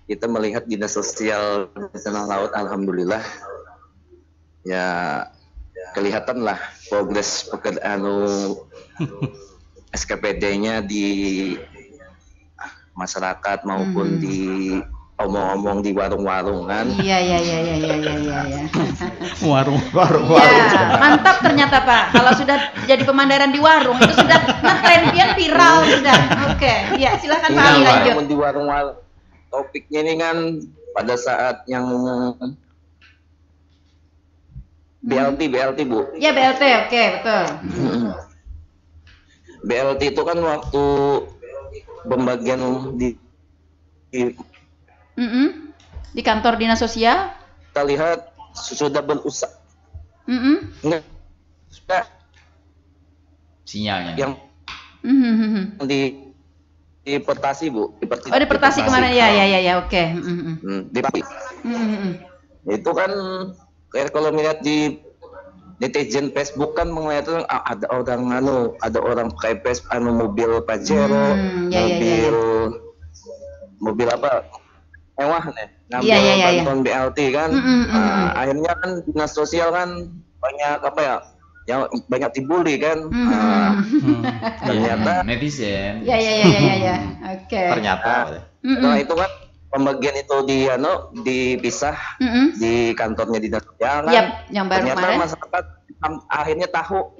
Kita melihat dinas sosial di Tanah Laut, alhamdulillah, ya kelihatan lah progres pekerjaan SKPD-nya di masyarakat maupun di omong-omong di warung-warung kan. Iya. Warung. Ya, mantap ternyata Pak. Kalau sudah jadi pemandaran di warung itu sudah ngetren, viral sudah. Ya silakan Pak Ali lanjut. Di warung-warung. Topiknya ini kan pada saat yang BLT Bu. Ya BLT, oke, betul. BLT itu kan waktu pembagian di kantor dinas sosial. Kita lihat sudah berusaha. Enggak. Sinyalnya. Yang di Pertasi Bu. Di Pertasi kemarin ya, oke. Itu kan kayak kalau melihat di netizen Facebook kan mengatakan ada orang pakai mobil Pajero, mobil apa mewah nih, ngambil bantuan BLT kan. Akhirnya kan dinas sosial kan banyak dibully kan. Ternyata netizen. Ya. Oke. Ternyata. Nah itu kan pembagian itu dipisah di kantornya dinas sosial kan. Yang baru ternyata kemarin. Masyarakat akhirnya tahu.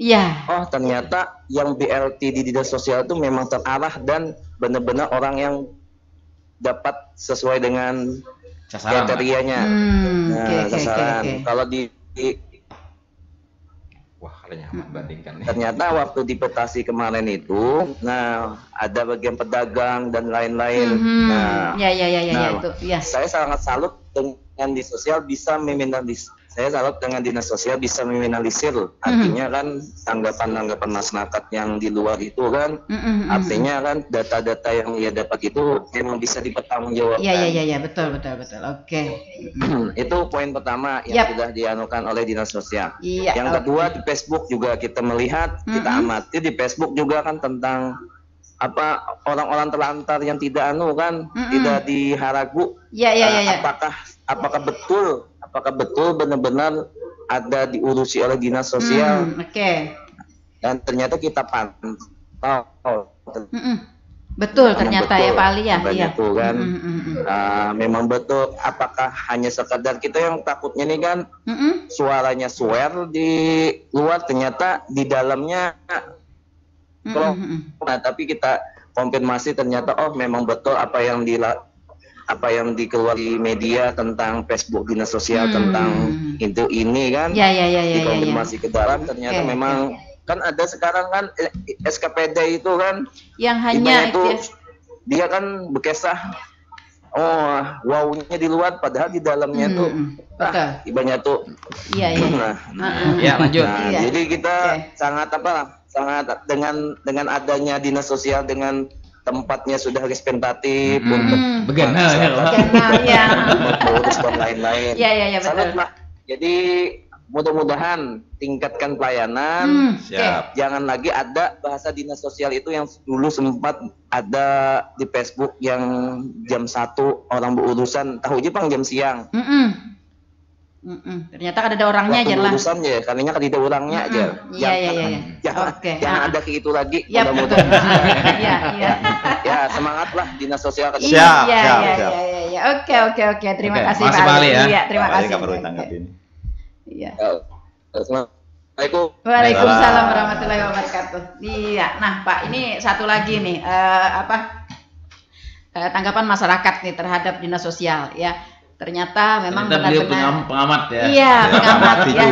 Oh ternyata yang BLT di dinas sosial itu memang terarah dan benar-benar orang yang dapat sesuai dengan kriterianya. Sasaran. Kalau Ternyata waktu dipetasi kemarin itu, nah ada bagian pedagang dan lain-lain. Nah, itu. Ya. Saya sangat salut dengan di sosial bisa meminimalisir. Saya salut dengan dinas sosial bisa meminimalisir. Artinya kan tanggapan-tanggapan masyarakat yang di luar itu kan, artinya kan data-data yang ia dapat itu memang bisa dipertanggungjawabkan. Iya, betul. Oke. Itu poin pertama yang sudah dianukan oleh dinas sosial. Yang kedua di Facebook juga kita melihat, kita amati di Facebook juga kan tentang apa orang-orang terlantar yang tidak tidak diharagu. Apakah betul benar-benar ada diurusi oleh dinas sosial? Dan ternyata kita pantau. Betul ternyata betul, ya Pak Ali ya. Itu kan memang betul. Apakah hanya sekadar kita yang takutnya nih kan suaranya swear di luar, ternyata di dalamnya nah, tapi kita konfirmasi ternyata memang betul apa yang dikeluarkan di media tentang Facebook dinas sosial tentang itu ini kan dikonfirmasi ke dalam ternyata memang kan ada sekarang kan SKPD itu kan yang hanya itu dia kan bekesah wownya di luar padahal di dalamnya tuh ibanya tuh lanjut. Jadi kita sangat dengan adanya dinas sosial dengan tempatnya sudah representatif untuk mengurus dan lain-lain. Betul. Jadi mudah-mudahan tingkatkan pelayanan. Jangan lagi ada bahasa dinas sosial itu yang dulu sempat ada di Facebook yang jam 1 orang berurusan tahu Jepang jam siang. Ternyata kan ada orangnya aja lah. Urusan ya, karena kan ada orangnya aja. Jangan ada kayak itu lagi. Semangat lah dinas sosial. Siap. Oke. Terima kasih Pak Ali. Terima kasih. Assalamualaikum. Waalaikumsalam warahmatullahi wabarakatuh. Nah Pak, ini satu lagi nih tanggapan masyarakat nih terhadap dinas sosial ya. Ternyata memang benar-benar pengamat ya. Iya, pengamat ya.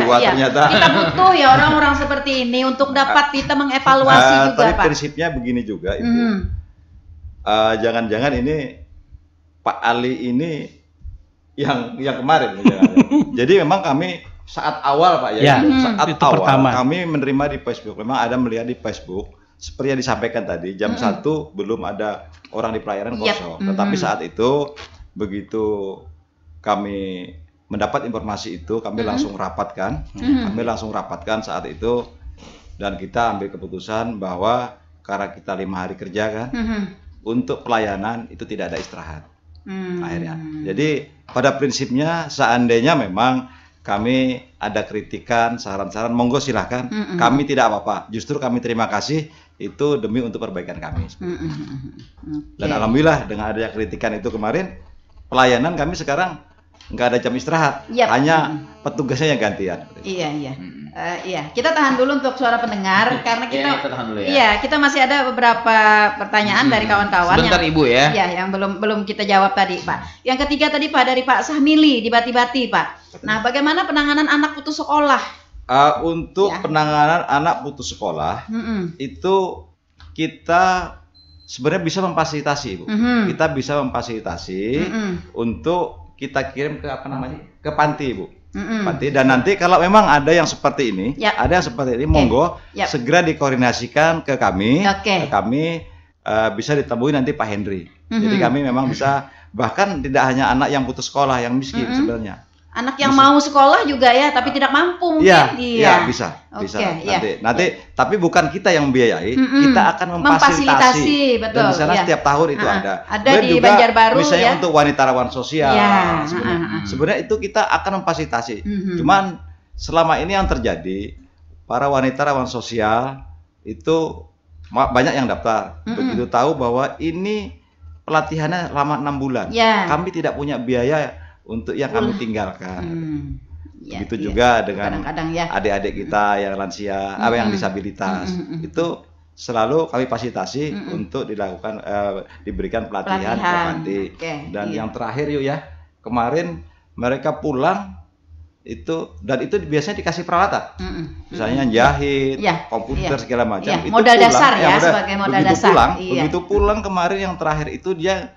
Kita butuh ya orang-orang seperti ini untuk dapat kita mengevaluasi juga, Pak. Prinsipnya begini juga, Ibu. Jangan-jangan ini Pak Ali ini yang kemarin. Jadi memang kami saat awal Pak saat awal kami menerima di Facebook. Memang ada melihat di Facebook seperti yang disampaikan tadi jam 1 belum ada orang di pelayanan kosong. Tetapi saat itu begitu kami mendapat informasi itu, kami langsung rapatkan. Kami langsung rapatkan saat itu dan kita ambil keputusan bahwa karena kita 5 hari kerja kan, untuk pelayanan itu tidak ada istirahat. Akhirnya. Jadi pada prinsipnya seandainya memang kami ada kritikan, saran-saran, monggo silahkan. Kami tidak apa-apa. Justru kami terima kasih itu demi untuk perbaikan kami. Dan alhamdulillah dengan adanya kritikan itu kemarin, pelayanan kami sekarang nggak ada jam istirahat, hanya petugasnya yang gantian. Iya. Kita tahan dulu untuk suara pendengar karena kita masih ada beberapa pertanyaan dari kawan-kawan. Sebentar Ibu ya. Yang belum kita jawab tadi Pak. Yang ketiga tadi Pak dari Pak Sahmili di Bati-Bati Pak. Nah, bagaimana penanganan anak putus sekolah? Untuk penanganan anak putus sekolah itu kita sebenarnya bisa memfasilitasi, Bu. Kita bisa memfasilitasi untuk kita kirim ke ke panti, Bu. Panti. Dan nanti kalau memang ada yang seperti ini, monggo segera dikoordinasikan ke kami. Ke kami bisa ditemui nanti Pak Henry. Jadi kami memang bisa, bahkan tidak hanya anak yang putus sekolah yang miskin sebenarnya. Anak yang mau sekolah juga ya, tapi tidak mampu mungkin. Bisa. Nanti tapi bukan kita yang membiayai, kita akan memfasilitasi. Betul. Dan di sana setiap tahun itu ada. Ada di Banjarbaru misalnya untuk wanita-rawan sosial. Sebenarnya itu kita akan memfasilitasi. Cuman selama ini yang terjadi, para wanita-rawan sosial itu banyak yang daftar. Begitu tahu bahwa ini pelatihannya lama 6 bulan. Kami tidak punya biaya untuk yang kami tinggalkan. Begitu juga dengan adik-adik kita yang lansia, yang disabilitas. Itu selalu kami fasilitasi untuk dilakukan diberikan pelatihan ke panti. Dan yang terakhir kemarin mereka pulang itu, dan itu biasanya dikasih peralatan, misalnya jahit, komputer segala macam. Itu modal dasar sebagai modal dasar. Begitu pulang kemarin yang terakhir itu dia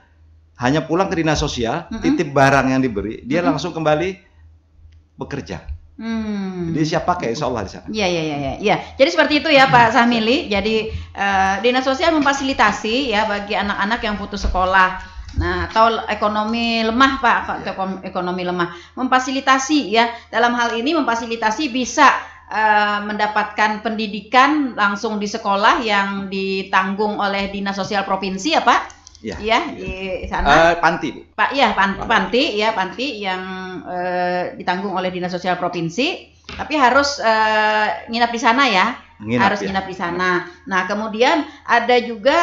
hanya pulang ke dinas sosial, titip barang yang diberi, dia langsung kembali bekerja. Jadi siap pakai, insya Allah di sana. Iya. Jadi seperti itu ya Pak Sahmili. Jadi dinas sosial memfasilitasi ya bagi anak-anak yang putus sekolah. Nah, atau ekonomi lemah Pak, ekonomi lemah, memfasilitasi ya. Dalam hal ini memfasilitasi bisa mendapatkan pendidikan langsung di sekolah yang ditanggung oleh dinas sosial provinsi ya Pak. Iya di sana. Panti Bu. Pak ya panti yang ditanggung oleh dinas sosial provinsi, tapi harus nginap di sana ya. Nginap di sana. Nah, kemudian ada juga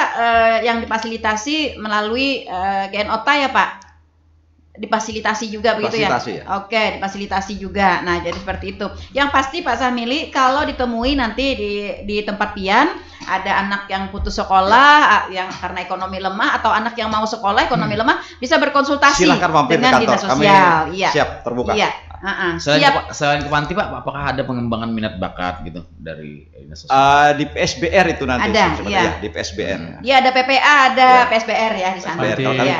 yang difasilitasi melalui GNOTA ya Pak. Difasilitasi juga begitu ya? Oke, difasilitasi juga. Nah, jadi seperti itu. Yang pasti Pak Sahmili, kalau ditemui nanti di tempat pian ada anak yang putus sekolah yang karena ekonomi lemah, atau anak yang mau sekolah ekonomi lemah, bisa berkonsultasi dengan dinas sosial. Kami siap terbuka. Selain ke panti Pak, apakah ada pengembangan minat bakat gitu dari dinas sosial? Di PSBR itu nanti ada, di PSBR. Iya, ada PPA, ada PSBR ya di sana.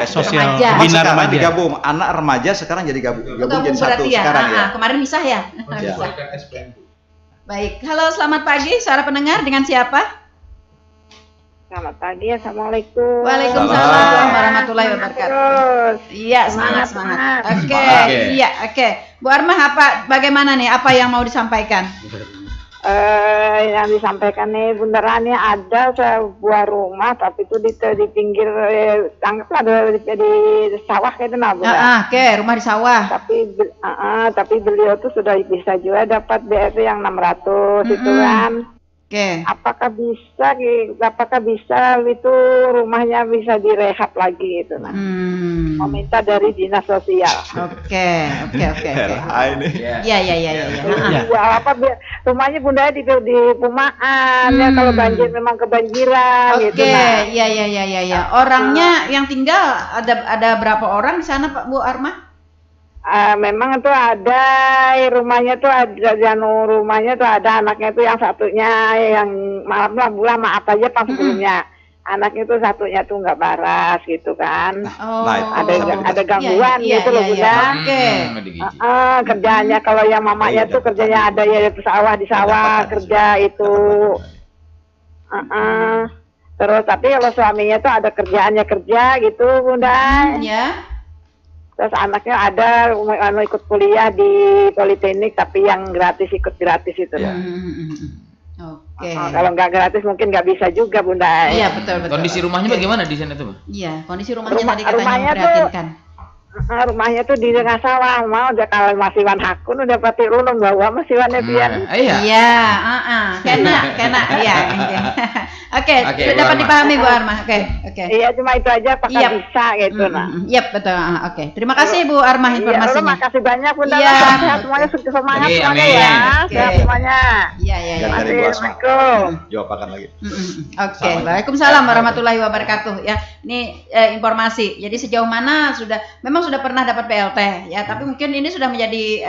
Sosial bina remaja. Digabung anak remaja sekarang jadi gabung jadi satu sekarang ya. Kemarin misah ya. Baik, halo selamat pagi para pendengar, dengan siapa? Selamat pagi, assalamualaikum. Waalaikumsalam warahmatullahi wabarakatuh. Iya, semangat. Oke. Bu Armah, bagaimana nih? Apa yang mau disampaikan? Yang disampaikan nih benerannya ada sebuah rumah, tapi itu di pinggir anggaplah di sawah kayak itu Bu. Rumah di sawah. Tapi beliau tuh sudah bisa juga dapat BRT yang 600 itu kan. Apakah bisa itu rumahnya bisa direhab lagi itu nah. Meminta dari dinas sosial. Oke. Iya. Rumahnya Bunda di Pumaan ya, kalau banjir memang kebanjiran gitu nah. Iya. Orangnya yang tinggal ada berapa orang di sana Pak Bu Armah? Memang itu ada rumahnya tuh ada anaknya tuh yang satunya yang maaf aja pas sebelumnya anaknya tuh satunya tuh nggak waras gitu kan. Ada gangguan gitu loh Bunda. Kerjanya kalau yang mamanya tuh kerjanya ada ya di sawah kerja itu. Terus tapi kalau suaminya tuh ada kerjaannya kerja gitu Bunda. Terus anaknya ada ikut kuliah di Politeknik, tapi yang ikut gratis itu loh. Kalau nggak gratis mungkin nggak bisa juga Bunda. Iya betul. Kondisi rumahnya bagaimana di sana tuh? Iya, kondisi rumahnya tadi katanya memprihatinkan. Rumahnya tuh di tengah sawah, udah kalau masih wan hakun udah pati ulung bawa masih wan pian. Kena. Oke, dapat dipahami Bu Armah. Oke. Iya, cuma itu aja apakah bisa gitu nah. Iya, betul. Oke. Terima kasih Bu Armah informasinya. Terima kasih banyak Bunda. Semuanya sukses semangat semuanya ya. Semuanya. Iya. Assalamualaikum. Jawaban lagi. Oke. Waalaikumsalam warahmatullahi wabarakatuh ya. Ini informasi. Jadi sejauh mana memang sudah pernah dapat BLT ya, tapi mungkin ini sudah menjadi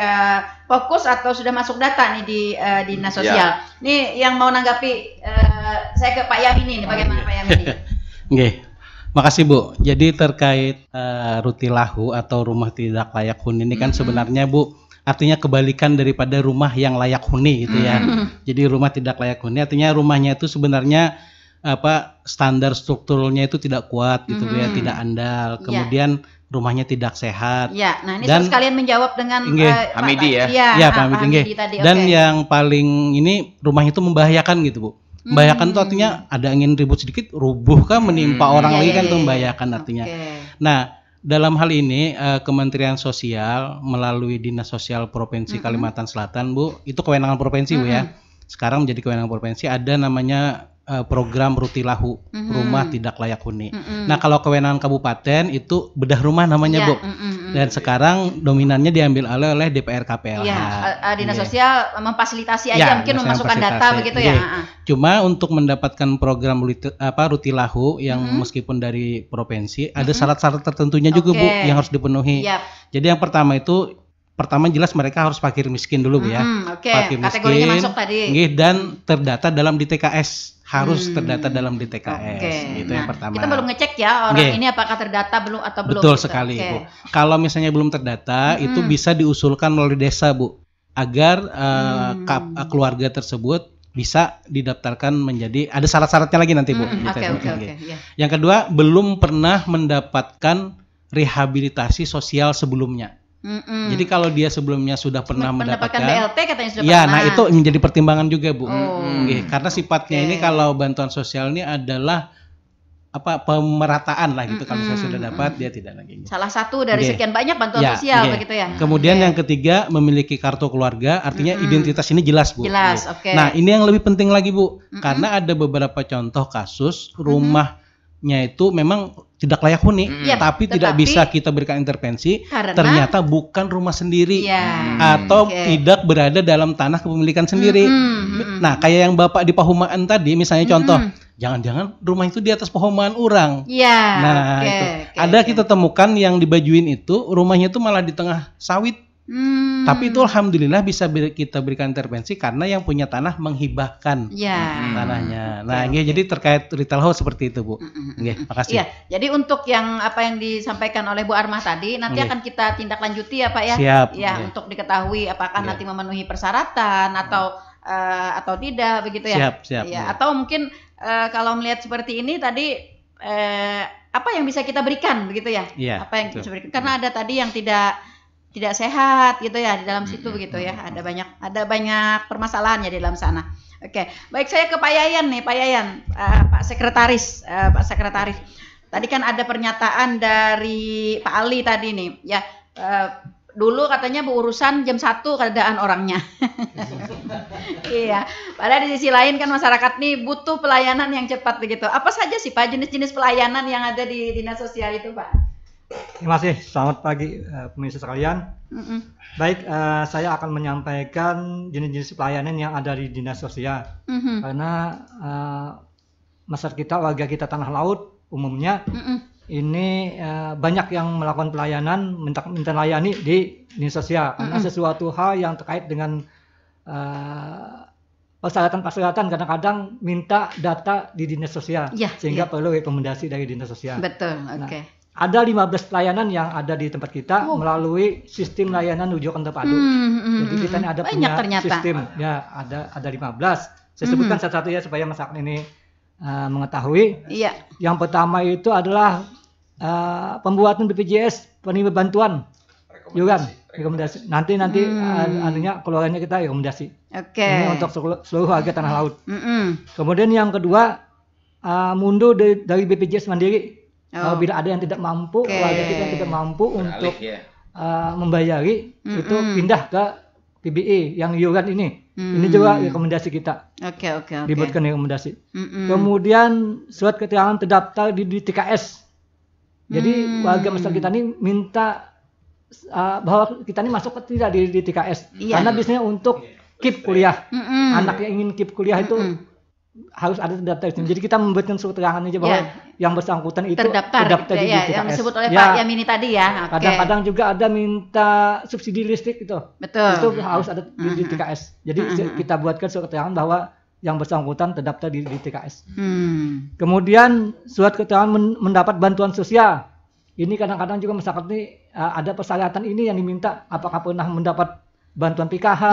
fokus atau sudah masuk data nih di dinas sosial. Nih yang mau nanggapi saya ke Pak Yamini nih, bagaimana Pak Yamini? Oke, makasih Bu. Jadi terkait Rutilahu atau rumah tidak layak huni ini kan sebenarnya Bu artinya kebalikan daripada rumah yang layak huni gitu ya. Jadi rumah tidak layak huni artinya rumahnya itu sebenarnya standar strukturalnya itu tidak kuat gitu ya, tidak andal. Kemudian rumahnya tidak sehat. Ya, nah ini sekalian menjawab dengan Hamidi ya. Iya, Pak Hamidi tadi. Dan yang paling ini rumahnya itu membahayakan gitu Bu. Membahayakan itu artinya ada angin ribut sedikit rubuh kan menimpa orang lagi kan itu membahayakan artinya. Nah, dalam hal ini Kementerian Sosial melalui Dinas Sosial Provinsi Kalimantan Selatan Bu, itu kewenangan provinsi Bu ya. Sekarang menjadi kewenangan provinsi, ada namanya program Rutilahu, rumah tidak layak huni. Nah, kalau kewenangan kabupaten itu bedah rumah namanya Bu. Dan sekarang dominannya diambil oleh DPR KPLH. Dinas Sosial memfasilitasi aja mungkin memasukkan data begitu ya. Cuma untuk mendapatkan program Rutilahu yang meskipun dari provinsi ada syarat-syarat tertentunya juga Bu yang harus dipenuhi. Jadi yang pertama itu pertama jelas mereka harus fakir miskin dulu Bu ya. Fakir kategorinya masuk tadi. Dan terdata dalam DTKS, harus terdata dalam DTKS. Itu yang pertama. Kita belum ngecek ya orang ini apakah terdata belum atau belum. Betul sekali Bu. Kalau misalnya belum terdata itu bisa diusulkan melalui desa Bu, agar keluarga tersebut bisa didaftarkan menjadi, ada syarat-syaratnya lagi nanti Bu. Yang kedua, belum pernah mendapatkan rehabilitasi sosial sebelumnya. Jadi kalau dia sebelumnya sudah pernah mendapatkan BLT katanya sudah pernah. Nah itu menjadi pertimbangan juga Bu. Karena sifatnya ini kalau bantuan sosial ini adalah pemerataan lah gitu. Kalau saya sudah dapat dia tidak lagi. Salah satu dari sekian banyak bantuan sosial begitu ya. Kemudian yang ketiga, memiliki kartu keluarga, artinya identitas ini jelas Bu. Jelas, Nah ini yang lebih penting lagi Bu, karena ada beberapa contoh kasus rumahnya itu memang tidak layak huni, tapi tidak bisa kita berikan intervensi karena ternyata bukan rumah sendiri atau tidak berada dalam tanah kepemilikan sendiri. Nah, kayak yang Bapak di Pahumaan tadi, misalnya contoh, jangan-jangan rumah itu di atas Pahumaan orang. Nah, ada kita temukan yang di Bajuin itu rumahnya itu malah di tengah sawit. Tapi itu alhamdulillah bisa kita berikan intervensi karena yang punya tanah menghibahkan tanahnya. Nah, jadi terkait retail house seperti itu Bu. Makasih. Jadi untuk yang apa yang disampaikan oleh Bu Armah tadi nanti akan kita tindak lanjuti ya Pak ya. Siap. Untuk diketahui apakah nanti memenuhi persyaratan atau tidak begitu ya. Siap. Atau mungkin kalau melihat seperti ini tadi apa yang bisa kita berikan begitu ya? Apa yang bisa berikan? Karena ada tadi yang tidak sehat gitu ya di dalam situ begitu ya. Ada banyak permasalahan ya di dalam sana. Oke, baik, saya ke Pak Yayan nih, Pak Yayan, Pak Sekretaris. Tadi kan ada pernyataan dari Pak Ali tadi nih, ya. Dulu katanya berurusan jam 1 keadaan orangnya. Iya. Padahal di sisi lain kan masyarakat nih butuh pelayanan yang cepat begitu. Apa saja sih Pak jenis-jenis pelayanan yang ada di dinas sosial itu Pak? Terima kasih. Selamat pagi pemirsa sekalian. Baik, saya akan menyampaikan jenis-jenis pelayanan yang ada di dinas sosial. Karena masyarakat kita, warga kita tanah laut umumnya ini banyak yang melakukan pelayanan, minta layani di dinas sosial. Karena sesuatu hal yang terkait dengan persyaratan kadang-kadang minta data di dinas sosial, sehingga perlu rekomendasi dari dinas sosial. Betul, oke. Ada 15 pelayanan yang ada di tempat kita melalui sistem layanan rujukan terpadu. Jadi kita ada punya sistem, ya ada 15. Saya sebutkan satu-satu ya supaya masyarakat ini mengetahui. Yang pertama itu adalah pembuatan BPJS penerima bantuan iuran rekomendasi. Nanti artinya keluarnya kita rekomendasi. Ini untuk seluruh warga tanah laut. Kemudian yang kedua mundur dari BPJS Mandiri. Bila ada yang tidak mampu, warga kita yang tidak mampu untuk membayari, itu pindah ke PBI yang iuran ini. Ini juga rekomendasi kita. Dibuatkan rekomendasi. Kemudian surat keterangan terdaftar di TKS. Jadi warga masyarakat kita ini minta bahwa kita ini masuk ke tidak di TKS. Karena biasanya untuk KIP kuliah, anak yang ingin KIP kuliah itu harus ada terdaftar. Jadi kita membuatkan surat keterangan aja bahwa yang bersangkutan itu terdaftar di TKS. Yang disebut oleh Pak Yamini tadi ya. Kadang-kadang juga ada minta subsidi listrik itu. Betul. Itu harus ada di TKS. Jadi kita buatkan surat keterangan bahwa yang bersangkutan terdaftar di TKS. Kemudian surat keterangan mendapat bantuan sosial. Ini kadang-kadang juga masyarakat ini ada persyaratan ini yang diminta. Apakah pernah mendapat bantuan PKH,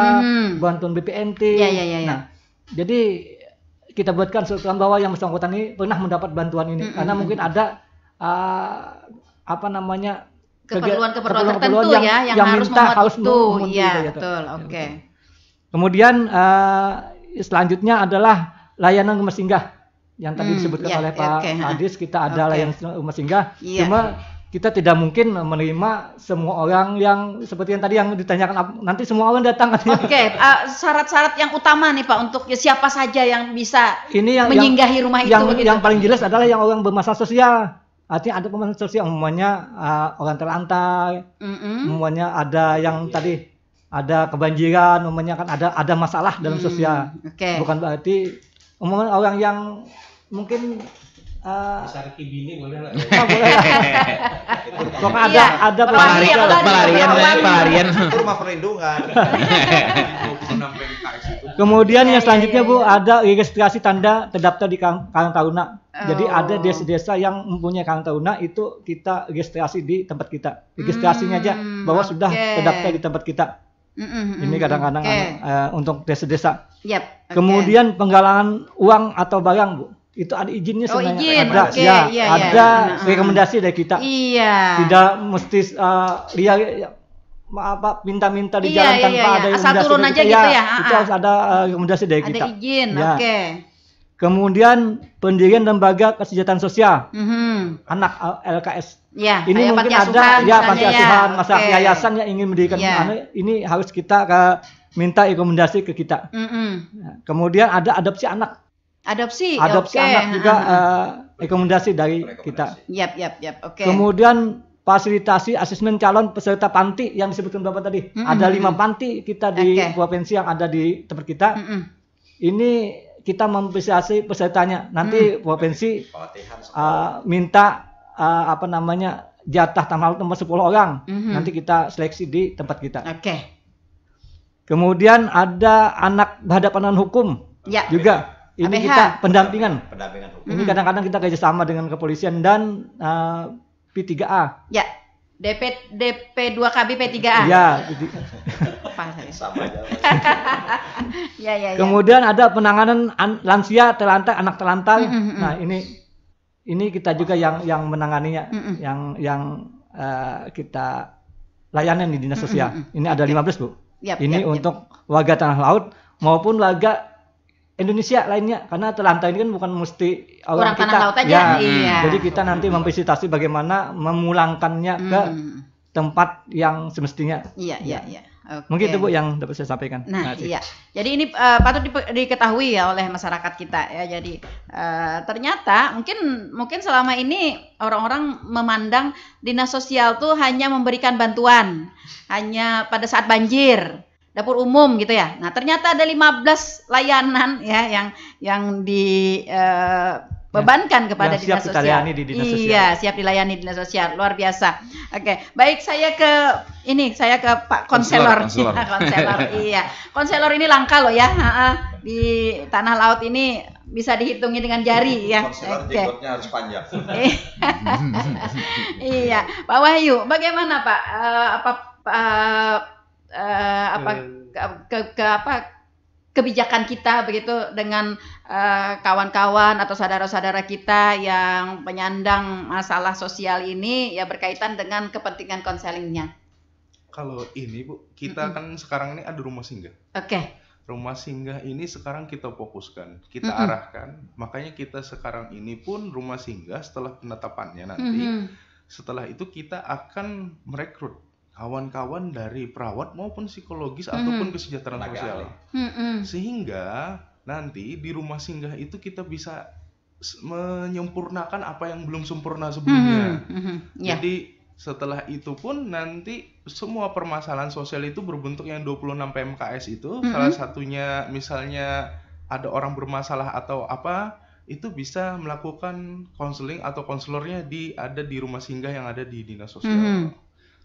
bantuan BPNT. Nah, jadi kita buatkan surat keterangan bahwa yang bersangkutan ini pernah mendapat bantuan ini. Karena mungkin ada keperluan tertentu yang harus memuat itu. Iya, betul. Oke. Kemudian selanjutnya adalah layanan rumah singgah yang tadi disebutkan oleh Pak Adis. Kita ada layanan rumah singgah. Cuma kita tidak mungkin menerima semua orang yang seperti yang tadi yang ditanyakan, nanti semua orang datang. Syarat-syarat yang utama nih Pak untuk siapa saja yang bisa menyinggahi rumah itu. Yang paling jelas adalah yang orang bermasalah sosial. Artinya ada permasalahan sosial, umumnya orang terlantar, umumnya ada yang tadi ada kebanjiran, umumnya kan ada masalah dalam sosial. Bukan berarti umumnya orang yang mungkin Sarki Bini boleh lah. Boleh lah. Pokoknya ada pelarian. Itu rumah perlindungan. Kemudian yang selanjutnya Bu, ada registrasi tanda terdaftar di Karang Taruna. Jadi ada desa-desa yang mempunyai Karang Taruna itu kita registrasi di tempat kita. Registrasinya aja bahwa sudah terdaftar di tempat kita. Ini kadang-kadang untuk desa-desa. Kemudian penggalangan uang atau barang Bu, itu ada izinnya sebenarnya. Ada rekomendasi dari kita. Tidak mesti minta-minta di jalan tanpa ada rekomendasi. Asal turun aja gitu ya. Itu harus ada rekomendasi dari kita. Ada izin. Kemudian pendirian lembaga kesejahteraan sosial anak LKS. Ini mungkin ada panti asuhan, masa yayasan yang ingin mendirikan ini harus kita minta rekomendasi ke kita. Kemudian ada adopsi anak. Adopsi anak juga rekomendasi dari kita. Kemudian fasilitasi asesmen calon peserta panti yang disebutkan Bapak tadi. Ada 5 panti kita di provinsi yang ada di tempat kita. Ini kita memfasilitasi pesertanya. Nanti provinsi minta jatah tanah laut nomor 10 orang. Nanti kita seleksi di tempat kita. Kemudian ada anak berhadapan dengan hukum juga. Ini APH. Kita pendampingan hukum. Ini kadang-kadang kita kerjasama dengan kepolisian dan P3A. DP2KB P3A. Sama aja. Kemudian ada penanganan lansia terlantar, anak terlantar. Nah, ini kita juga yang menanganinya, yang kita layanan di dinas sosial. Ini ada 15 Bu. Ini untuk warga tanah laut maupun warga Indonesia lainnya, karena terlantar ini kan bukan mesti orang kita. Tanah laut aja. Jadi kita nanti memfasilitasi bagaimana memulangkannya ke tempat yang semestinya. Mungkin itu Bu yang dapat saya sampaikan. Jadi ini patut diketahui ya oleh masyarakat kita ya. Jadi ternyata mungkin selama ini orang-orang memandang dinas sosial tuh hanya memberikan bantuan hanya pada saat banjir, dapur umum gitu ya. Nah, ternyata ada 15 layanan ya yang dibebankan kepada dinas sosial. Siap dilayani dinas sosial. Luar biasa. Baik, saya ke Pak Konselor. Konselor ini langka loh ya. Di tanah laut ini bisa dihitungi dengan jari ya. Konselor jenggotnya harus panjang. Pak Wahyu, bagaimana Pak? Kebijakan kita begitu dengan kawan-kawan atau saudara-saudara kita yang penyandang masalah sosial ini ya berkaitan dengan kepentingan konselingnya. Kalau ini Bu, kita kan sekarang ini ada rumah singgah. Rumah singgah ini sekarang kita fokuskan, kita arahkan. Makanya kita sekarang ini pun rumah singgah setelah penetapannya nanti, setelah itu kita akan merekrut kawan-kawan dari perawat maupun psikologis ataupun kesejahteraan sosial. Sehingga nanti di rumah singgah itu kita bisa menyempurnakan apa yang belum sempurna sebelumnya. Jadi setelah itu pun nanti semua permasalahan sosial itu berbentuk yang 26 PMKS itu, salah satunya misalnya ada orang bermasalah atau apa, itu bisa melakukan konseling atau konselornya ada di rumah singgah yang ada di dinas sosial.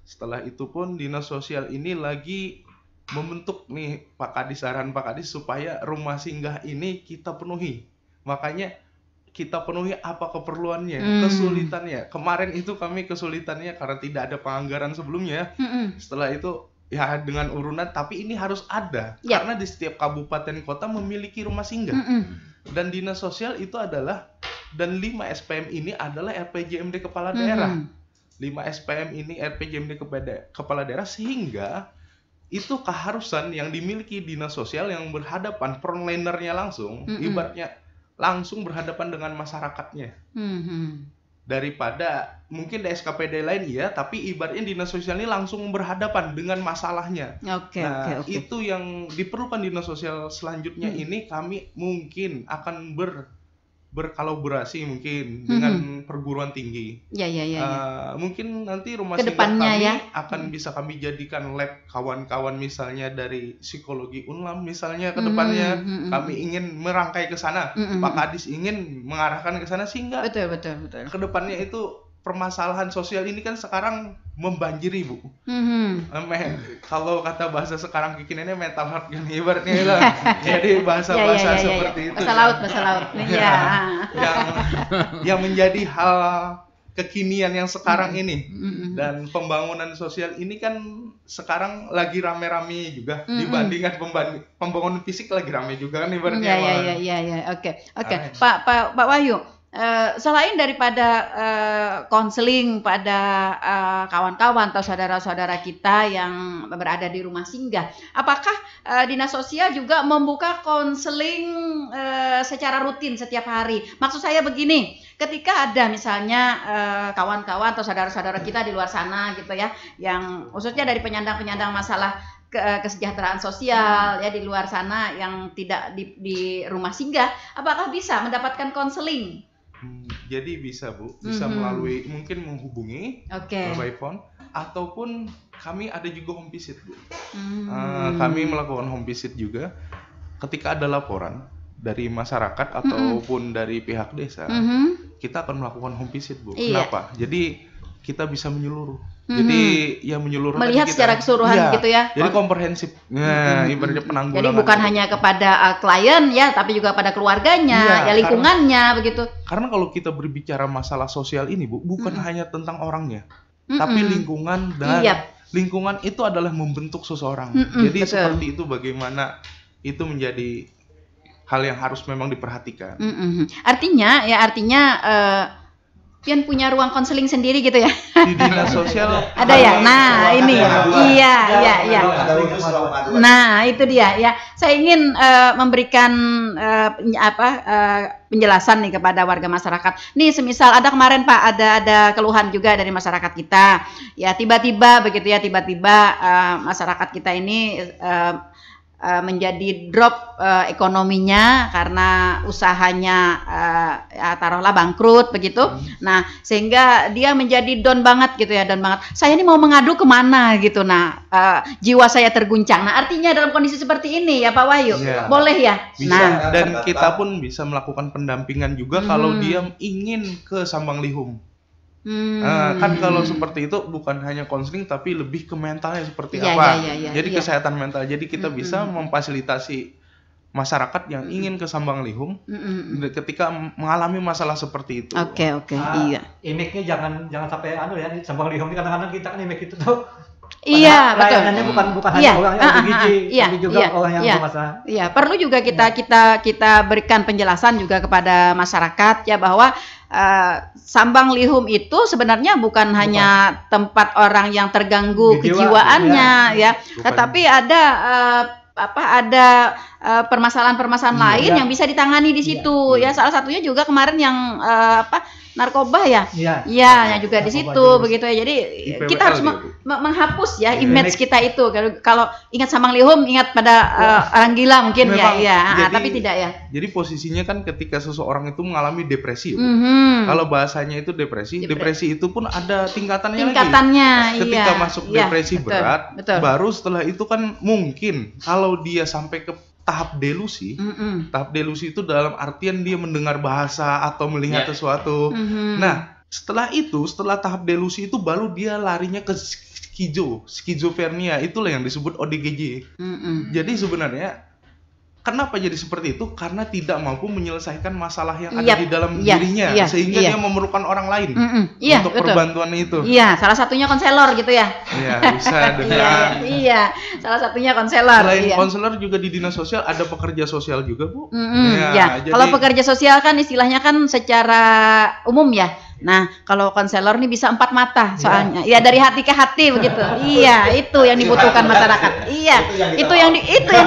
Setelah itu pun dinas sosial ini lagi membentuk nih Pak Kadis, saran Pak Kadis supaya rumah singgah ini kita penuhi. Makanya kita penuhi apa keperluannya, kesulitannya. Kemarin itu kami kesulitannya karena tidak ada penganggaran sebelumnya. Setelah itu ya dengan urunan, tapi ini harus ada. Karena di setiap kabupaten kota memiliki rumah singgah. Dan dinas sosial itu adalah, dan 5 SPM ini adalah RPJMD kepala daerah. 5 SPM ini RPJMD kepala daerah, sehingga itu keharusan yang dimiliki dinas sosial yang berhadapan frontlinernya langsung, ibaratnya langsung berhadapan dengan masyarakatnya. Daripada mungkin di SKPD lain ya, tapi ibaratnya dinas sosial ini langsung berhadapan dengan masalahnya. Itu yang diperlukan dinas sosial selanjutnya ini, kami mungkin akan berkolaborasi mungkin dengan perguruan tinggi. Mungkin nanti rumah singgah kami akan bisa kami jadikan lab kawan-kawan misalnya dari psikologi Unlam misalnya ke depannya kami ingin merangkai ke sana. Pak Kadis ingin mengarahkan ke sana sehingga ke depannya itu permasalahan sosial ini kan sekarang membanjiri, Bu. Kalau kata bahasa sekarang kekiniannya mental health kan ibaratnya itu. Jadi bahasa-bahasa seperti itu. Bahasa laut. Yang menjadi hal kekinian yang sekarang ini. Dan pembangunan sosial ini kan sekarang lagi rame-rame juga dibandingkan pembangunan fisik lagi rame juga kan ibaratnya. Oke. Pak Wahyu. Selain daripada konseling pada kawan-kawan atau saudara-saudara kita yang berada di rumah singgah, apakah Dinas Sosial juga membuka konseling secara rutin setiap hari? Maksud saya begini, ketika ada misalnya kawan-kawan atau saudara-saudara kita di luar sana gitu ya, yang khususnya dari penyandang-penyandang masalah kesejahteraan sosial ya di luar sana yang tidak di rumah singgah, apakah bisa mendapatkan konseling? Jadi bisa, Bu, bisa melalui mungkin menghubungi by phone ataupun kami ada juga home visit, Bu. Kami melakukan home visit juga ketika ada laporan dari masyarakat ataupun dari pihak desa. Kita akan melakukan home visit, Bu. Kenapa? Jadi kita bisa menyeluruh. Jadi ya menyeluruh melihat secara keseluruhan gitu ya. Jadi komprehensif. Nah, ibaratnya penanggulangan. Jadi bukan hanya kepada klien ya, tapi juga pada keluarganya, lingkungannya begitu. Karena kalau kita berbicara masalah sosial ini, Bu, bukan hanya tentang orangnya, tapi lingkungan dan lingkungan itu adalah membentuk seseorang. Jadi seperti itu bagaimana itu menjadi hal yang harus memang diperhatikan. Artinya Pian punya ruang konseling sendiri gitu ya? Di Dinas Sosial ada ya. Nah, ini iya. Nah, itu dia ya. Saya ingin memberikan penjelasan nih kepada warga masyarakat. Nih, semisal ada kemarin Pak ada keluhan juga dari masyarakat kita. Ya, tiba-tiba masyarakat kita ini menjadi drop ekonominya karena usahanya taruhlah bangkrut begitu. Nah, sehingga dia menjadi down banget gitu ya, down banget. Saya ini mau mengadu kemana gitu. Nah, jiwa saya terguncang. Nah, artinya dalam kondisi seperti ini ya Pak Wahyu, boleh ya? Bisa. Nah, dan kita pun bisa melakukan pendampingan juga kalau dia ingin ke Sambang Lihum. Kan kalau seperti itu bukan hanya konseling tapi lebih ke mentalnya seperti apa. Jadi kesehatan mental. Jadi kita bisa memfasilitasi masyarakat yang ingin ke Sambang Lihum ketika mengalami masalah seperti itu. Oke. Image-nya jangan sampai di Sambang Lihum ini kadang-kadang kita kan image itu tuh. Iya, betul. Layanannya bukan hanya orang yang ODGJ, tapi juga orang yang bermasalah. Iya, perlu juga kita berikan penjelasan juga kepada masyarakat ya bahwa Sambang Lihum itu sebenarnya bukan hanya tempat orang yang terganggu kejiwaannya ya, tetapi ada permasalahan-permasalahan lain yang bisa ditangani di situ ya. Salah satunya juga kemarin yang narkoba ya. Yang juga di situ begitu ya. Jadi kita harus menghapus ya image kita itu. Kalau ingat Sambang Lihum ingat pada orang gila mungkin tapi tidak ya. Jadi posisinya kan ketika seseorang itu mengalami depresi. Kalau bahasanya itu depresi itu pun ada tingkatannya lagi. Ketika masuk depresi berat, baru setelah itu kan mungkin kalau dia sampai ke tahap delusi. Tahap delusi itu dalam artian dia mendengar bahasa atau melihat sesuatu. Nah, setelah tahap delusi itu baru dia larinya ke skizofrenia. Itulah yang disebut ODGJ. Jadi sebenarnya kenapa jadi seperti itu? Karena tidak mampu menyelesaikan masalah yang ada di dalam dirinya, sehingga dia memerlukan orang lain untuk perbantuan itu. Iya, salah satunya konselor gitu ya. Iya, bisa dengan. Salah satunya konselor. Selain konselor juga di Dinas Sosial ada pekerja sosial juga, Bu. Jadi, kalau pekerja sosial kan istilahnya kan secara umum ya. Nah, kalau konselor nih bisa 4 mata soalnya. Ya dari hati ke hati begitu. Itu yang dibutuhkan masyarakat. Itu yang dibutuhkan.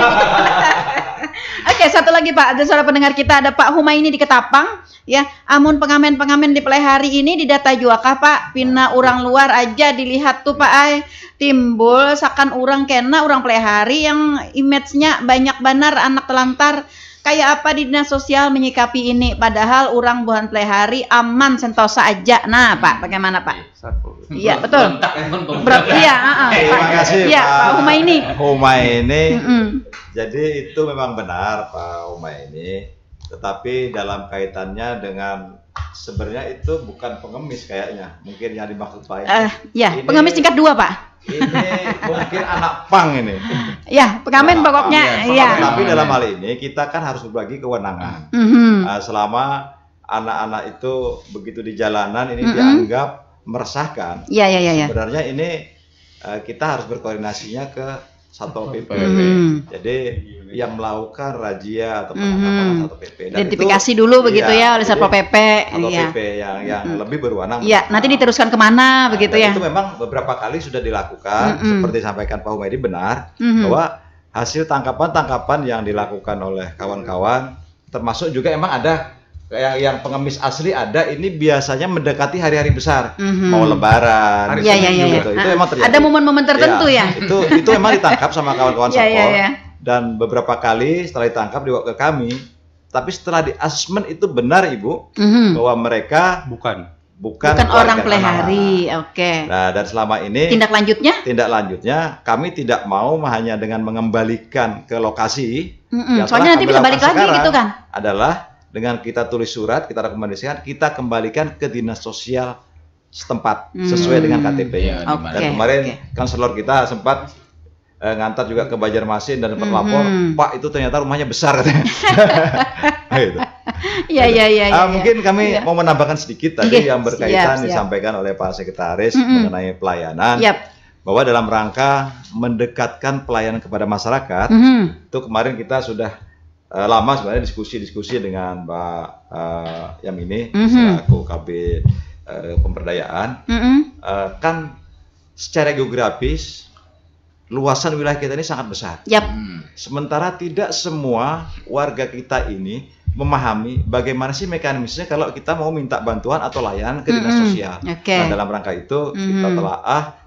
Oke, satu lagi Pak, ada suara pendengar kita, ada Pak Humaini di Ketapang ya. Amun pengamen-pengamen di pelai hari ini di data juakah Pak, pina orang luar aja dilihat tuh Pak timbul sakan orang kena orang pelai hari yang image-nya banyak benar anak telantar kayak apa di dinas sosial menyikapi ini? Padahal orang buhan pelihari aman sentosa aja. Nah, Pak, bagaimana Pak? Iya, betul. Iya, terima kasih Pak Humaini. Humaini. Jadi itu memang benar Pak Humaini. Tetapi dalam kaitannya dengan sebenarnya itu bukan pengemis kayaknya. Mungkin yang dimaksud Pak ya, pengemis tingkat 2, Pak. Ini mungkin anak pang ini. Ya, pengamen pokoknya. Iya. Tapi dalam hal ini kita kan harus berbagi kewenangan. Selama anak-anak itu begitu di jalanan ini dianggap meresahkan. Iya. Sebenarnya ini kita harus berkoordinasinya ke Satpol PP. Jadi yang melakukan razia atau penangkapan Satpol PP. Dan identifikasi itu, dulu begitu ya oleh Satpol PP. Satpol PP yang lebih berwenang. Iya, nanti diteruskan kemana begitu ya. Itu memang beberapa kali sudah dilakukan, seperti disampaikan Pak Humaidi benar, bahwa hasil tangkapan-tangkapan yang dilakukan oleh kawan-kawan, termasuk juga emang ada yang pengemis asli ada, ini biasanya mendekati hari-hari besar, mau Lebaran, gitu. Itu emang terjadi. Ada momen-momen tertentu ya. Itu memang ditangkap sama kawan-kawan Satpol. Dan beberapa kali setelah ditangkap dibawa ke kami, tapi setelah di asesmen itu benar Ibu, bahwa mereka bukan orang pelihari. Oke. Nah, dan selama ini tindak lanjutnya kami tidak mau hanya dengan mengembalikan ke lokasi. Soalnya nanti bisa balik lagi gitu kan. Adalah dengan kita tulis surat, kita rekomendasikan, kita kembalikan ke dinas sosial setempat sesuai dengan KTP-nya. Dan kemarin konselor kita sempat ngantar juga ke Banjarmasin dan sempat lapor, Pak itu ternyata rumahnya besar katanya. Gitu. Iya. Mungkin kami mau menambahkan sedikit tadi yang berkaitan disampaikan oleh Pak Sekretaris mengenai pelayanan. Bahwa dalam rangka mendekatkan pelayanan kepada masyarakat, itu kemarin kita sudah lama sebenarnya diskusi dengan Mbak Yamini selaku KB pemberdayaan, kan secara geografis luasan wilayah kita ini sangat besar. Sementara tidak semua warga kita ini memahami bagaimana sih mekanismenya kalau kita mau minta bantuan atau layanan ke dinas sosial. Nah, dalam rangka itu kita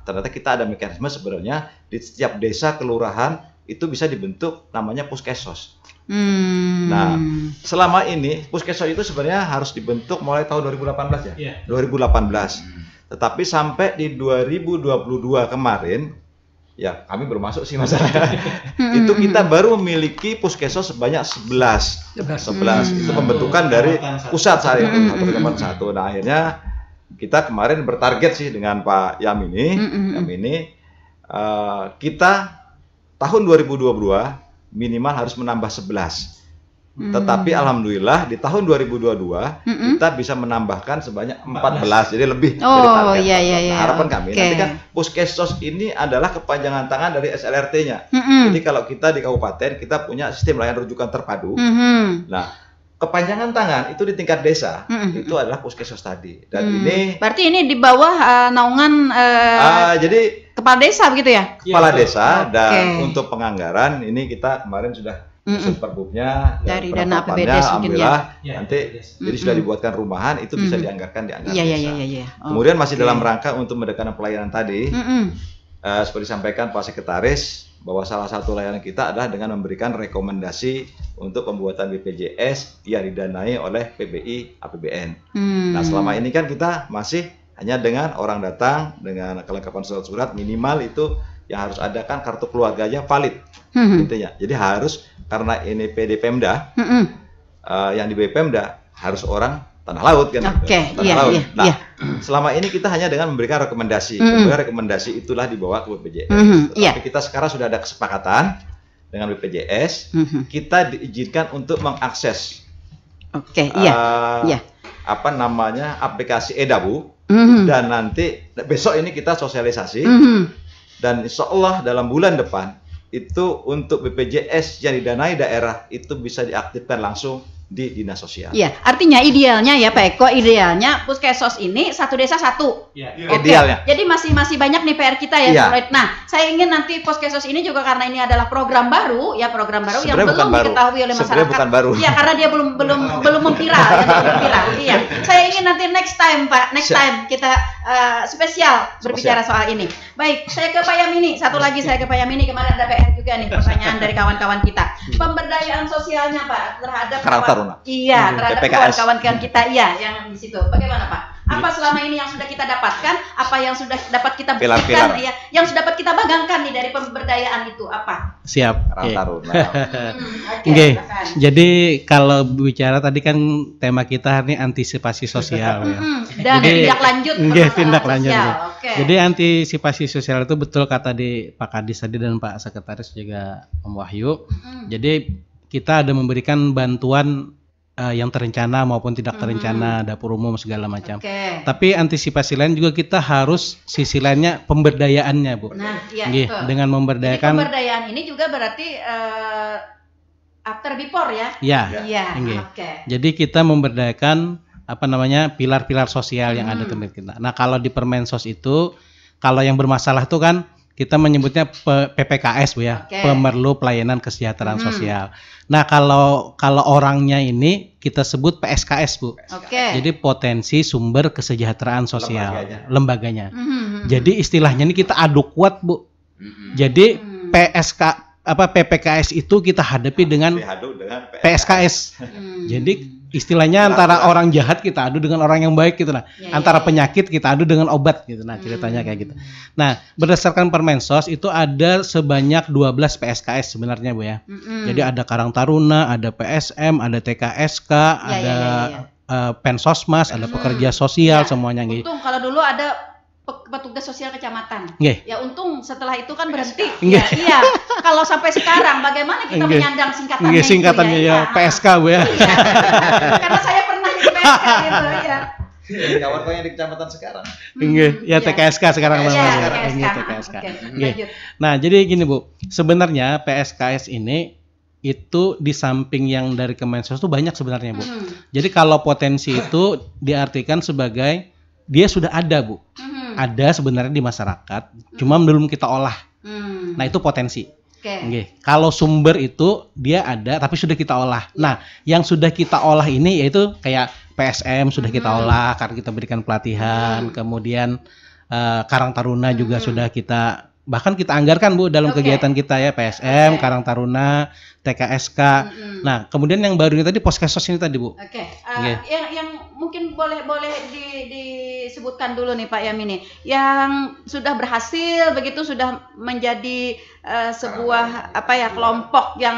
ternyata kita ada mekanisme sebenarnya di setiap desa kelurahan itu bisa dibentuk namanya Puskesos. Nah, selama ini Puskesos itu sebenarnya harus dibentuk mulai tahun 2018 ya. 2018. Tetapi sampai di 2022 kemarin, ya kami baru masuk sih masalahnya. Itu kita baru memiliki Puskesos sebanyak 11. Itu pembentukan dari pusat saat itu satu. Nah, akhirnya kita kemarin bertarget sih dengan Pak Yamini, kita tahun 2022 minimal harus menambah 11. Tetapi alhamdulillah di tahun 2022 kita bisa menambahkan sebanyak 14. Jadi lebih dari target. Nah, harapan kami nanti kan Puskesos ini adalah kepanjangan tangan dari SLRT-nya. Jadi kalau kita di kabupaten kita punya sistem layanan rujukan terpadu. Nah, kepanjangan tangan itu di tingkat desa itu adalah Puskesos tadi. Dan ini berarti ini di bawah naungan jadi kepala desa begitu ya? Kepala desa. Dan untuk penganggaran ini kita kemarin sudah perbubnya dari dana APBD alhamdulillah nanti jadi sudah dibuatkan rumahan itu bisa dianggarkan di anggaran desa. Kemudian masih dalam rangka untuk mendekatkan pelayanan tadi seperti disampaikan Pak Sekretaris bahwa salah satu layanan kita adalah dengan memberikan rekomendasi untuk pembuatan BPJS yang didanai oleh PBI APBN. Nah, selama ini kan kita masih hanya dengan orang datang dengan kelengkapan surat-surat minimal itu yang harus ada kan kartu keluarganya valid intinya. Jadi harus karena ini PD Pemda yang di Pemda harus orang tanah laut kan. Nah, selama ini kita hanya dengan memberikan rekomendasi. Rekomendasi itulah dibawa ke BPJS. Tapi kita sekarang sudah ada kesepakatan dengan BPJS, kita diizinkan untuk mengakses apa namanya aplikasi Edabu. Dan nanti besok ini kita sosialisasi dan insya Allah dalam bulan depan itu untuk BPJS yang didanai daerah itu bisa diaktifkan langsung di dinas sosial. Iya, artinya idealnya ya Pak Eko, idealnya Puskesos ini satu desa satu. Idealnya. Jadi masih banyak nih PR kita ya. Nah, saya ingin nanti Puskesos ini juga karena ini adalah program baru yang belum diketahui oleh masyarakat. Sebenarnya bukan baru. Iya, karena dia belum memviral. Iya. Saya ingin nanti next time Pak, time kita spesial berbicara soal ini. Baik, saya ke Pak Yamini. Satu lagi saya ke Pak Yamini, kemarin ada PR juga nih pertanyaan dari kawan-kawan kita. pemberdayaan sosialnya Pak terhadap Karang Taruna. Iya, terhadap kawan-kawan kita yang di situ. Bagaimana Pak? Apa selama ini yang sudah kita dapatkan? Apa yang sudah dapat kita buktikan? Ya, yang sudah dapat kita bagangkan nih dari pemberdayaan itu apa? Siap. Karang Taruna. Oke. Jadi kalau bicara tadi kan tema kita hari ini antisipasi sosial ya. Dan tindak lanjut. Tindak lanjut. Jadi antisipasi sosial itu betul kata di Pak Kadis tadi dan Pak Sekretaris juga Om Wahyu. Jadi kita ada memberikan bantuan yang terencana maupun tidak terencana, dapur umum segala macam. Tapi antisipasi lain juga kita harus sisi lainnya pemberdayaannya, Bu. Nah, iya. Dengan memberdayakan. Jadi pemberdayaan ini juga berarti after before ya? Iya. Jadi kita memberdayakan pilar-pilar sosial yang ada di tempat kita. Nah, kalau di Permensos itu, kalau yang bermasalah itu kan kita menyebutnya PPKS, Bu ya, Pemerlu Pelayanan Kesejahteraan Sosial. Nah, kalau orangnya ini kita sebut PSKS, Bu. Jadi potensi sumber kesejahteraan sosial, lembaganya. Jadi istilahnya ini kita adu kuat, Bu. Jadi PPKS itu kita hadapi dengan PSKS. Jadi istilahnya antara orang jahat kita adu dengan orang yang baik gitu, antara penyakit kita adu dengan obat gitu, ceritanya kayak gitu. Nah, berdasarkan Permensos itu ada sebanyak 12 PSKS sebenarnya, Bu ya. Jadi ada Karang Taruna, ada PSM, ada TKSK, ada Pensosmas, ada pekerja sosial, semuanya gitu. Untung kalau dulu ada petugas sosial kecamatan. Ya untung setelah itu kan berhenti. Iya. Kalau sampai sekarang bagaimana kita menyandang singkatannya? Singkatannya ya PSK, Bu ya. Karena saya pernah jadi PSK gitu ya. Kawan-kawan yang di kecamatan sekarang. Ya TKSK sekarang namanya. TKSK. Nah, jadi gini, Bu. Sebenarnya PSKS ini itu di samping yang dari Kemensos itu banyak sebenarnya, Bu. Jadi kalau potensi itu diartikan sebagai dia sudah ada, Bu. Ada sebenarnya di masyarakat, cuma belum kita olah. Nah, itu potensi. Kalau sumber itu dia ada tapi sudah kita olah. Nah, yang sudah kita olah ini yaitu kayak PSM sudah kita olah karena kita berikan pelatihan, kemudian Karang Taruna juga sudah kita bahkan kita anggarkan, Bu, dalam kegiatan kita ya, PSM, Karang Taruna, TKSK. Nah, kemudian yang baru ini tadi Poskesos ini tadi, Bu. Yang mungkin boleh disebutkan dulu nih Pak Yamini, yang sudah berhasil begitu sudah menjadi sebuah kelompok yang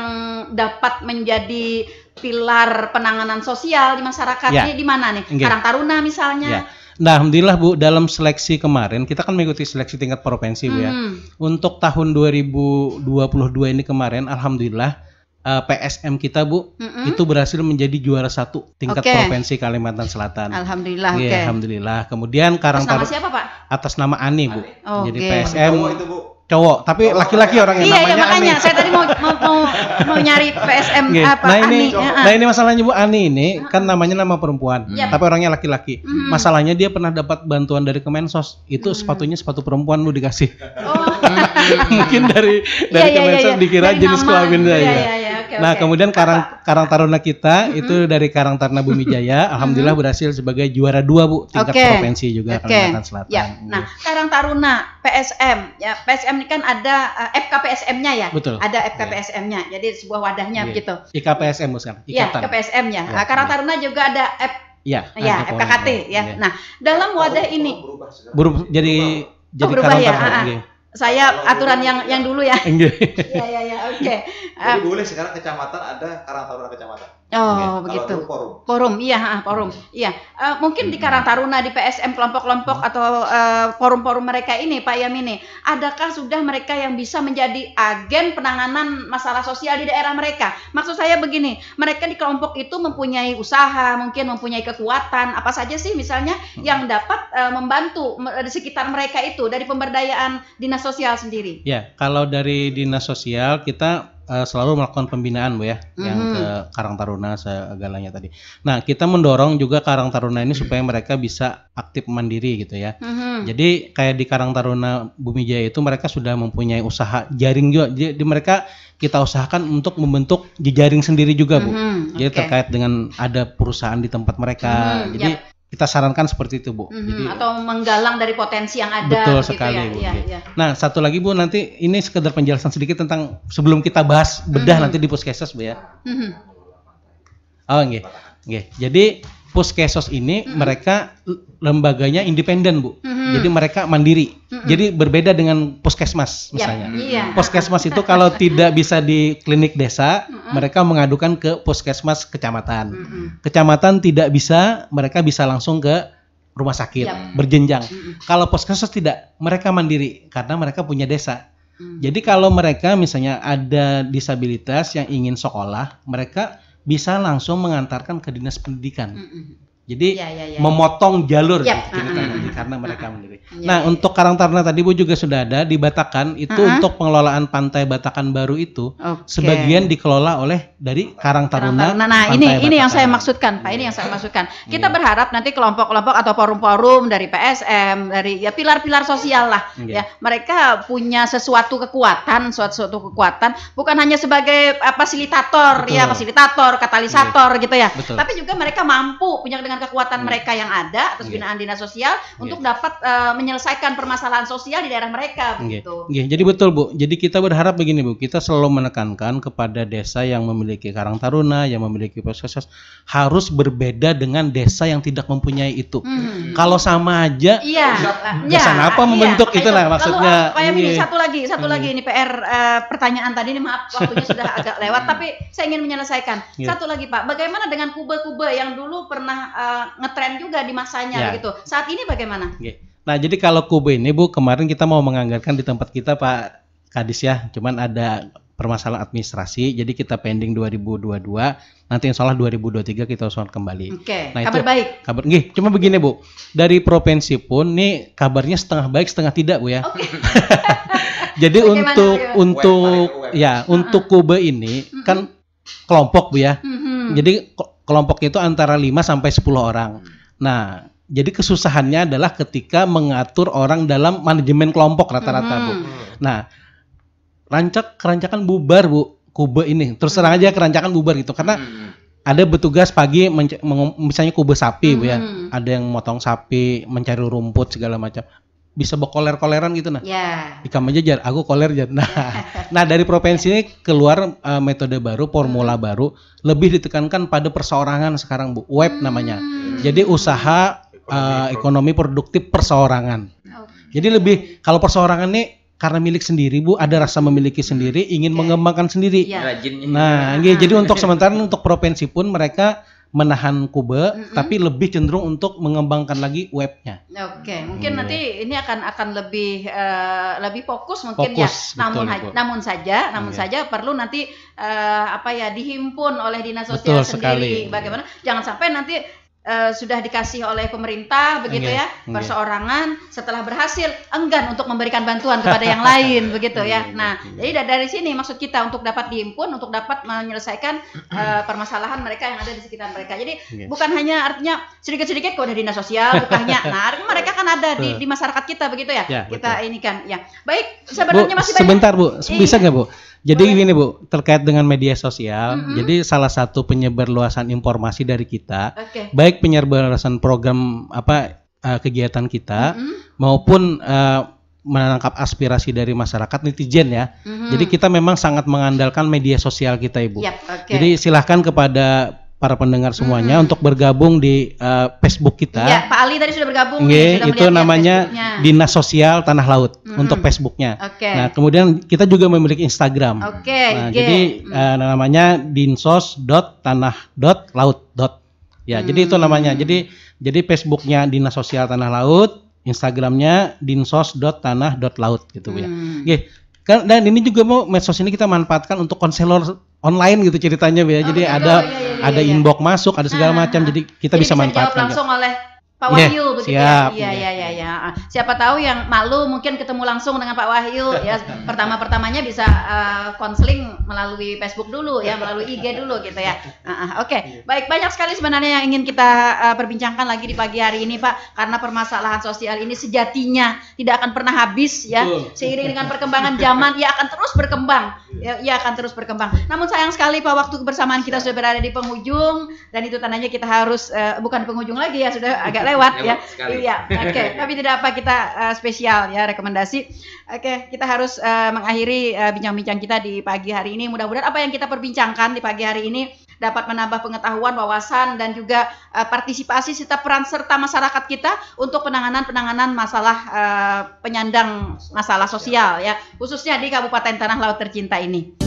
dapat menjadi pilar penanganan sosial di masyarakat ini di mana nih? Karang Taruna misalnya. Nah, alhamdulillah, Bu, dalam seleksi kemarin kita kan mengikuti seleksi tingkat provinsi, Bu ya. Untuk tahun 2022 ini kemarin alhamdulillah PSM kita, Bu, itu berhasil menjadi juara 1 tingkat provinsi Kalimantan Selatan. Alhamdulillah. Alhamdulillah. Kemudian Karang Taruna. Atas nama siapa, Pak? Atas nama Ani, Bu. Jadi PSM itu, Bu. Cowok, tapi laki-laki orangnya namanya Ani. Makanya saya tadi mau nyari PSM Ani. Nah, ini masalahnya, Bu, Ani ini kan namanya nama perempuan, tapi orangnya laki-laki. Masalahnya dia pernah dapat bantuan dari Kemensos. Itu sepatunya sepatu perempuan, Bu, dikasih. Mungkin dari Kemensos dikira jenis kelamin saya. Nah, kemudian Karang Taruna kita itu dari Karang Taruna Bumi Jaya, alhamdulillah berhasil sebagai juara 2, Bu, tingkat provinsi juga Kalimantan Selatan. Nah, Karang Taruna PSM ya, PSM ini kan ada FKPSM-nya ya. Betul. Ada FKPSM-nya. Jadi sebuah wadahnya begitu. IKPSM bukan? Iya, KPSM-nya. Karang Taruna juga ada FKKT ya. Nah, dalam wadah ini jadi berubah ya. Saya aturan yang dulu ya. Iya, oke. Jadi boleh sekarang kecamatan ada Karang Taruna kecamatan. Begitu. Forum, forum. Iya. Mungkin di Karang Taruna, di PSM kelompok-kelompok atau forum-forum mereka ini, Pak Yamini, adakah sudah mereka yang bisa menjadi agen penanganan masalah sosial di daerah mereka? Maksud saya begini, mereka di kelompok itu mempunyai usaha, mungkin mempunyai kekuatan, apa saja sih misalnya yang dapat membantu di sekitar mereka itu dari pemberdayaan dinas sosial sendiri? Ya, kalau dari dinas sosial kita selalu melakukan pembinaan, Bu ya, yang ke Karang Taruna segalanya tadi. Nah, kita mendorong juga Karang Taruna ini supaya mereka bisa aktif mandiri gitu ya. Jadi kayak di Karang Taruna Bumi Jaya itu mereka sudah mempunyai usaha jaring juga. Jadi mereka kita usahakan untuk membentuk jejaring sendiri juga, Bu. Jadi terkait dengan ada perusahaan di tempat mereka. Jadi kita sarankan seperti itu, Bu. Jadi, atau menggalang dari potensi yang ada. Betul sekali, Bu. Ya. Nah, satu lagi, Bu, nanti ini sekedar penjelasan sedikit tentang sebelum kita bahas bedah nanti di Puskesos, Bu ya. Oh, nggih. Jadi Puskesos ini mereka lembaganya independen, Bu. Jadi mereka mandiri. Jadi berbeda dengan puskesmas misalnya. Puskesmas itu kalau tidak bisa di klinik desa, mereka mengadukan ke puskesmas kecamatan. Kecamatan tidak bisa, mereka bisa langsung ke rumah sakit berjenjang. Kalau Puskesos tidak, mereka mandiri karena mereka punya desa. Jadi kalau mereka misalnya ada disabilitas yang ingin sekolah, mereka bisa langsung mengantarkan ke dinas pendidikan. Jadi memotong jalur karena mereka mandiri. Nah, untuk Karang Taruna tadi Bu juga sudah ada di Batakan itu untuk pengelolaan pantai Batakan baru itu sebagian dikelola oleh dari Karang Taruna. Nah, ini yang saya maksudkan, Pak. Ini yang saya maksudkan. Kita berharap nanti kelompok-kelompok atau forum-forum dari PSM, dari pilar-pilar sosial lah, ya. Mereka punya suatu kekuatan bukan hanya sebagai fasilitator, fasilitator, katalisator gitu ya. Tapi juga mereka mampu punya dengan kekuatan mereka yang ada atas binaan dinas sosial untuk dapat menyelesaikan permasalahan sosial di daerah mereka begitu. Jadi betul, Bu. Jadi kita berharap begini, Bu. Kita selalu menekankan kepada desa yang memiliki Karang Taruna, yang memiliki Puskesos harus berbeda dengan desa yang tidak mempunyai itu. Kalau sama aja, apa membentuk itu lah maksudnya. Lalu, satu lagi ini PR pertanyaan tadi ini, maaf waktunya sudah agak lewat, tapi saya ingin menyelesaikan. Satu lagi, Pak, bagaimana dengan kube-kube yang dulu pernah ngetren juga di masanya gitu. Saat ini bagaimana? Nah, jadi kalau kube ini, Bu, kemarin kita mau menganggarkan di tempat kita, Pak Kadis ya. Cuman ada permasalahan administrasi, jadi kita pending 2022. Nanti insya Allah 2023 kita usulkan kembali. Nah, kabar baik. Cuma begini, Bu. Dari provinsi pun nih kabarnya setengah baik, setengah tidak, Bu ya. Jadi untuk kube ini kan kelompok, Bu ya. Jadi kelompok itu antara 5 sampai 10 orang. Nah, jadi kesusahannya adalah ketika mengatur orang dalam manajemen kelompok rata-rata, Bu. Nah, kerancakan bubar, Bu, kube ini. Terus terang aja kerancakan bubar gitu. Karena ada petugas pagi misalnya kube sapi, Bu ya. Ada yang motong sapi, mencari rumput segala macam. Bisa koler-koleran gitu nah. Ikam aja jar, aku koler jar. Nah, dari provinsi ini keluar metode baru, formula baru, lebih ditekankan pada perseorangan sekarang, Bu. Web namanya. Jadi usaha ekonomi produktif perseorangan. Jadi lebih kalau perseorangan ini karena milik sendiri, Bu, ada rasa memiliki sendiri, ingin mengembangkan sendiri. Nah, jadi untuk sementara untuk provinsi pun mereka menahan kube, tapi lebih cenderung untuk mengembangkan lagi webnya. Mungkin nanti ini akan lebih fokus mungkin ya. Namun saja perlu nanti dihimpun oleh dinas sosial sendiri. Bagaimana? Jangan sampai nanti sudah dikasih oleh pemerintah begitu perseorangan, setelah berhasil enggan untuk memberikan bantuan kepada yang lain begitu ya. Nah, jadi dari sini maksud kita untuk dapat dihimpun, untuk dapat menyelesaikan permasalahan mereka yang ada di sekitar mereka. Jadi bukan hanya artinya sedikit-sedikit kok dari dinas sosial bukannya. Nah, mereka kan ada di masyarakat kita begitu ya. Kita ini kan ya. Baik, sebenarnya masih banyak. Sebentar, Bu. Bisa nggak, Bu? Jadi gini, Bu, terkait dengan media sosial, jadi salah satu penyebar luasan informasi dari kita, baik penyebar luasan program kegiatan kita maupun menangkap aspirasi dari masyarakat netizen ya. Jadi kita memang sangat mengandalkan media sosial kita, Ibu. Jadi silahkan kepada para pendengar semuanya untuk bergabung di Facebook kita. Ya, Pak Ali tadi sudah bergabung. Itu namanya Dinas Sosial Tanah Laut untuk Facebooknya. Nah, kemudian kita juga memiliki Instagram. Jadi namanya dinsos.tanah.laut. Ya, jadi itu namanya. Jadi Facebooknya Dinas Sosial Tanah Laut, Instagramnya dinsos.tanah.laut gitu ya. Dan ini juga medsos ini kita manfaatkan untuk konselor online gitu ceritanya ya. Jadi ada inbox masuk, ada segala macam. Jadi kita bisa manfaatkan. Dijawab langsung oleh Pak Wahyu begitu ya. Iya. Siapa tahu yang malu mungkin ketemu langsung dengan Pak Wahyu ya. Pertama-pertamanya bisa konseling melalui Facebook dulu ya, melalui IG dulu gitu ya. Oke. Baik, banyak sekali sebenarnya yang ingin kita perbincangkan lagi di pagi hari ini Pak, karena permasalahan sosial ini sejatinya tidak akan pernah habis ya. Seiring dengan perkembangan zaman ia akan terus berkembang. Ia akan terus berkembang. Namun sayang sekali Pak, waktu kebersamaan kita sudah berada di penghujung, dan itu tandanya kita harus bukan penghujung lagi ya, sudah agak lewat ya. Iya, oke. Tapi tidak apa, kita spesial ya rekomendasi. Oke, kita harus mengakhiri bincang-bincang kita di pagi hari ini. Mudah-mudahan apa yang kita perbincangkan di pagi hari ini dapat menambah pengetahuan, wawasan, dan juga partisipasi serta peran serta masyarakat kita untuk penanganan masalah penyandang masalah sosial ya, khususnya di Kabupaten Tanah Laut tercinta ini.